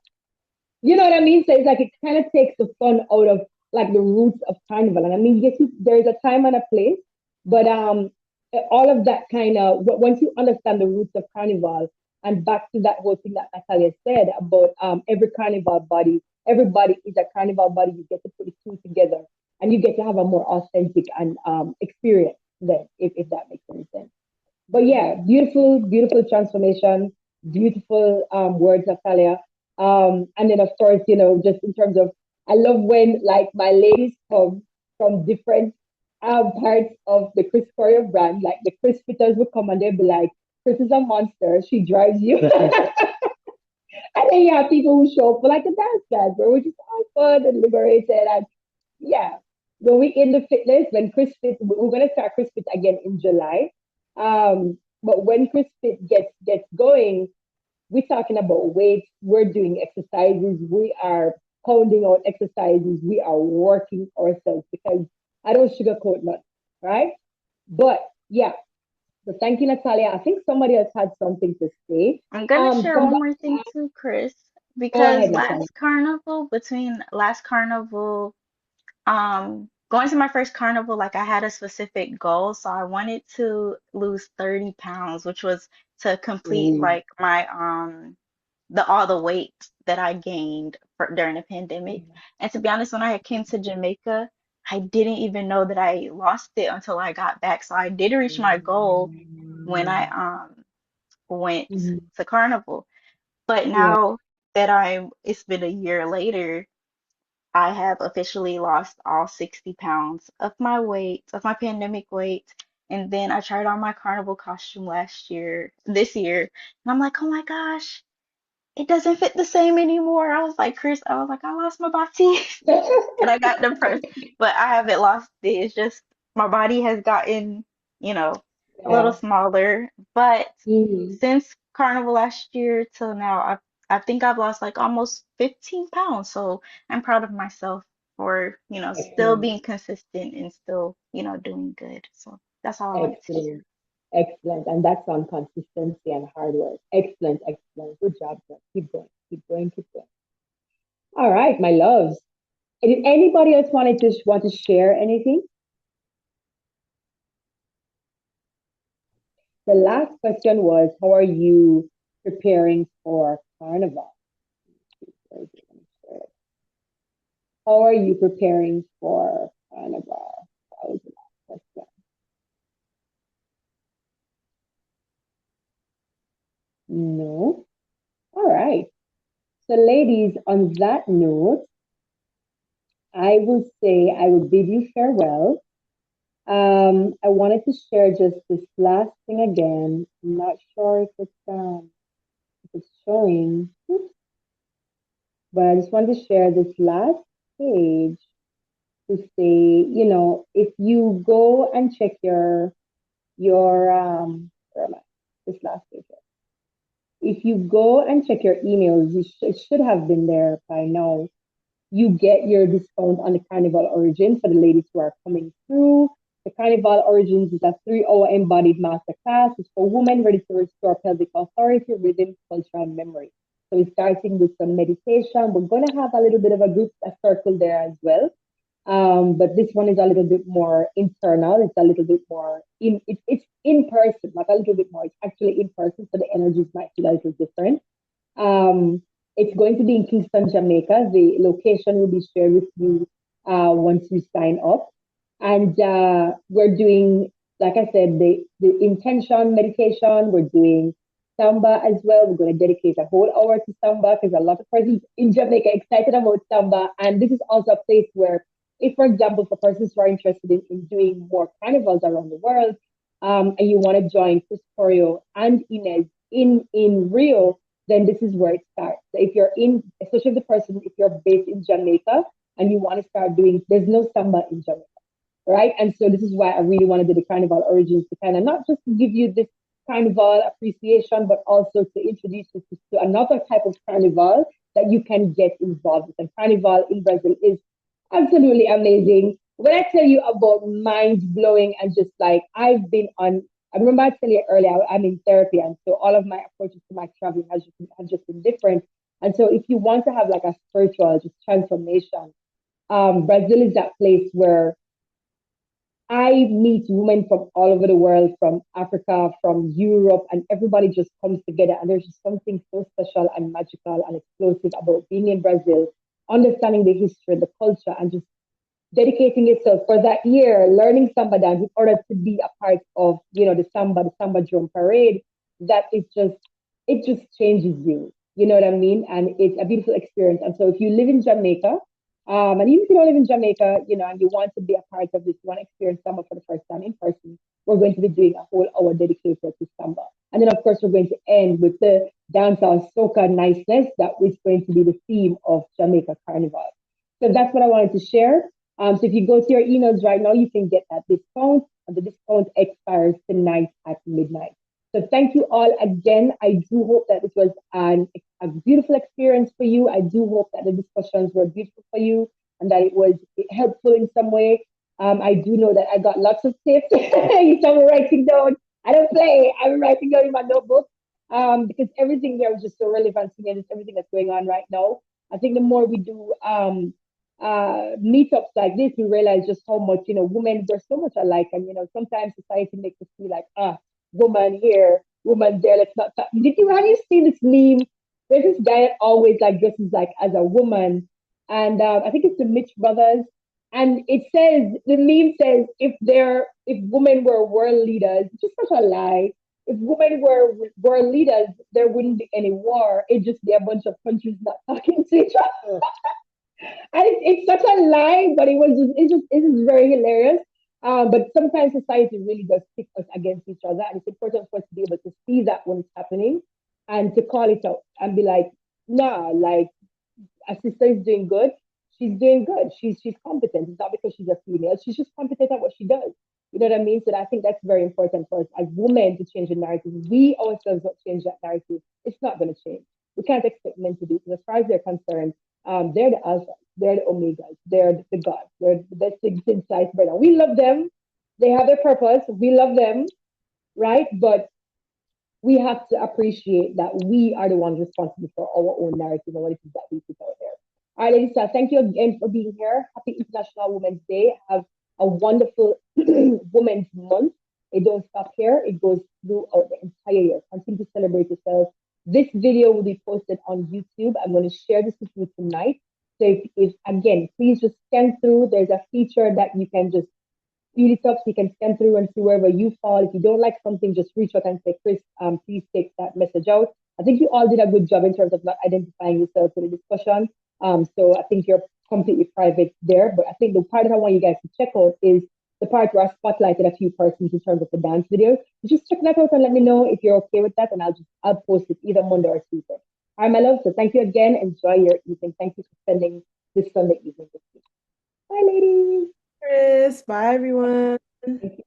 you know what I mean? So it's like it kind of takes the fun out of like the roots of carnival. And I mean, yes, there is a time and a place, but all of that kind of once you understand the roots of carnival and back to that whole thing that Natalia said about every carnival body, everybody is a carnival body. You get to put the two together, and you get to have a more authentic and experience then, if that makes any sense. But yeah, beautiful, beautiful transformation, beautiful words, Natalia. And then of course, just in terms of, I love when like my ladies come from different parts of the Chris Choreo brand, like the Chris Fitters would come and they'd be like, Chris is a monster, she drives you. And then you have people who show up for like a dance class where we're just all fun and liberated. And yeah, when we in the fitness, when Chris Fit, we're gonna start Chris Fit again in July. But when Chris Fit gets going, we're talking about weights. We're doing exercises. We are pounding out exercises. We are working ourselves because I don't sugarcoat much, right? But yeah, so thank you, Natalia. I think somebody else had something to say. I'm gonna share Come one back. more thing too, Chris, Go because ahead, Natalia. between last carnival, going to my first carnival, like I had a specific goal, so I wanted to lose 30 pounds, which was to complete Mm, like my the all the weight that I gained during the pandemic. And to be honest, when I came to Jamaica, I didn't even know that I lost it until I got back. So I did reach my goal when I went mhm. to Carnival. But Yeah. now that it's been a year later, I have officially lost all 60 pounds of my weight, of my pandemic weight. And then I tried on my carnival costume this year, and I'm like, oh my gosh, it doesn't fit the same anymore. I was like, Chris, I was like, I lost my body and I got depressed, but I haven't lost it. It's just my body has gotten, you know, a little Yeah. smaller. But Mhm. since Carnival last year till now, I think I've lost like almost 15 pounds. So I'm proud of myself for, still Excellent. being consistent and still, doing good. So that's all I wanted to share. Excellent. Excellent. And that's on consistency and hard work. Excellent. Excellent. Good job, girl. Keep going. Keep going. Keep going. All right, my loves. Did anybody else want to share anything? The last question was, how are you preparing for Carnival? How are you preparing for Carnival? That was the last question. No. All right. So, ladies, on that note, I will say I will bid you farewell. I wanted to share just this last thing again. I'm not sure if it's showing, but I just wanted to share this last page to say, if you go and check your where am I? This last page. If you go and check your emails, it should have been there by now. You get your discount on the Carnival Origin for the ladies who are coming through. The Carnival Origins is a 3-hour embodied masterclass. It's for women ready to restore pelvic authority, rhythm, culture, and memory. So we're starting with some meditation. We're going to have a little bit of a circle there as well. But this one is a little bit more internal. It's a little bit more it's in person, not a little bit more. It's actually in person, so the energies might feel a little different. Um, it's going to be in Kingston, Jamaica. The location will be shared with you once you sign up. And we're doing, like I said, the intention meditation. We're doing Samba as well. We're going to dedicate a whole hour to Samba because a lot of persons in Jamaica are excited about Samba. And this is also a place where, if, for example, for persons who are interested in doing more carnivals around the world, and you want to join Chris Choreo and Inez in Rio, then this is where it starts. So if you're especially if you're based in Jamaica and you want to start doing, there's no Samba in Jamaica, right? And so this is why I really want to do the Carnival Origins to kind of not just to give you this Carnival appreciation, but also to introduce you to another type of Carnival that you can get involved with. And Carnival in Brazil is absolutely amazing. When I tell you about mind blowing and just like I remember I told you earlier, I'm in therapy, and so all of my approaches to my traveling has just been different. And so if you want to have like a spiritual just transformation, Brazil is that place where I meet women from all over the world, from Africa, from Europe, and everybody just comes together. And there's just something so special and magical and explosive about being in Brazil, understanding the history, the culture, and just dedicating yourself for that year, learning Samba dance in order to be a part of, the Samba drum parade, that it just changes you. You know what I mean? And it's a beautiful experience. And so if you live in Jamaica, and even if you don't live in Jamaica, and you want to be a part of this, you want to experience Samba for the first time in person, we're going to be doing a whole hour dedicated to Samba. And then, of course, we're going to end with the dancehall soca niceness that is going to be the theme of Jamaica Carnival. So that's what I wanted to share. So if you go to your emails right now, you can get that discount, and the discount expires tonight at midnight. So thank you all again. I do hope that this was a beautiful experience for you. I do hope that the discussions were beautiful for you and that it was helpful in some way. I do know that I got lots of tips. You saw me writing down. I don't play. I'm writing down in my notebook because everything there was just so relevant to me and it's everything that's going on right now. I think the more we do meetups like this, we realize just how much, women, we're so much alike. And, sometimes society makes us feel like, woman here, woman there, let's not talk. Have you seen this meme? There's this guy that always like dresses like as a woman. And I think it's the Mitch brothers. And the meme says, if women were world leaders, which is such a lie. If women were world leaders, there wouldn't be any war. It'd just be a bunch of countries not talking to each other. And it's such a lie, but it's very hilarious. But sometimes society really does pick us against each other, and it's important for us to be able to see that when it's happening and to call it out and be like, nah, like a sister is doing good. She's doing good. She's competent. It's not because she's a female. She's just competent at what she does. You know what I mean? So I think that's very important for us as women to change the narrative. We ourselves don't change that narrative. It's not going to change. We can't expect men to do it. Because as far as they're concerned, they're the alphas, they're the omegas, they're the gods, they're the best things in sight right now. We love them. They have their purpose. We love them, right? But we have to appreciate that we are the ones responsible for our own narrative and what it is that we put out there. All right, ladies, thank you again for being here. Happy International Women's Day. Have a wonderful Women's Month. It don't stop here. It goes throughout the entire year. Continue to celebrate yourself. This video will be posted on YouTube. I'm going to share this with you tonight. So if again, please just scan through. There's a feature that you can just speed it up so you can scan through and see wherever you fall. If you don't like something, just reach out and say, Chris, please take that message out. I think you all did a good job in terms of not identifying yourself for the discussion. So I think you're completely private there. But I think the part that I want you guys to check out is the part where I spotlighted a few persons in terms of the dance videos. Just check that out and let me know if you're okay with that, and I'll post it either Monday or Tuesday. All right, my love. So thank you again. Enjoy your evening. Thank you for spending this Sunday evening with me. Bye, ladies. Chris. Bye, everyone. Thank you.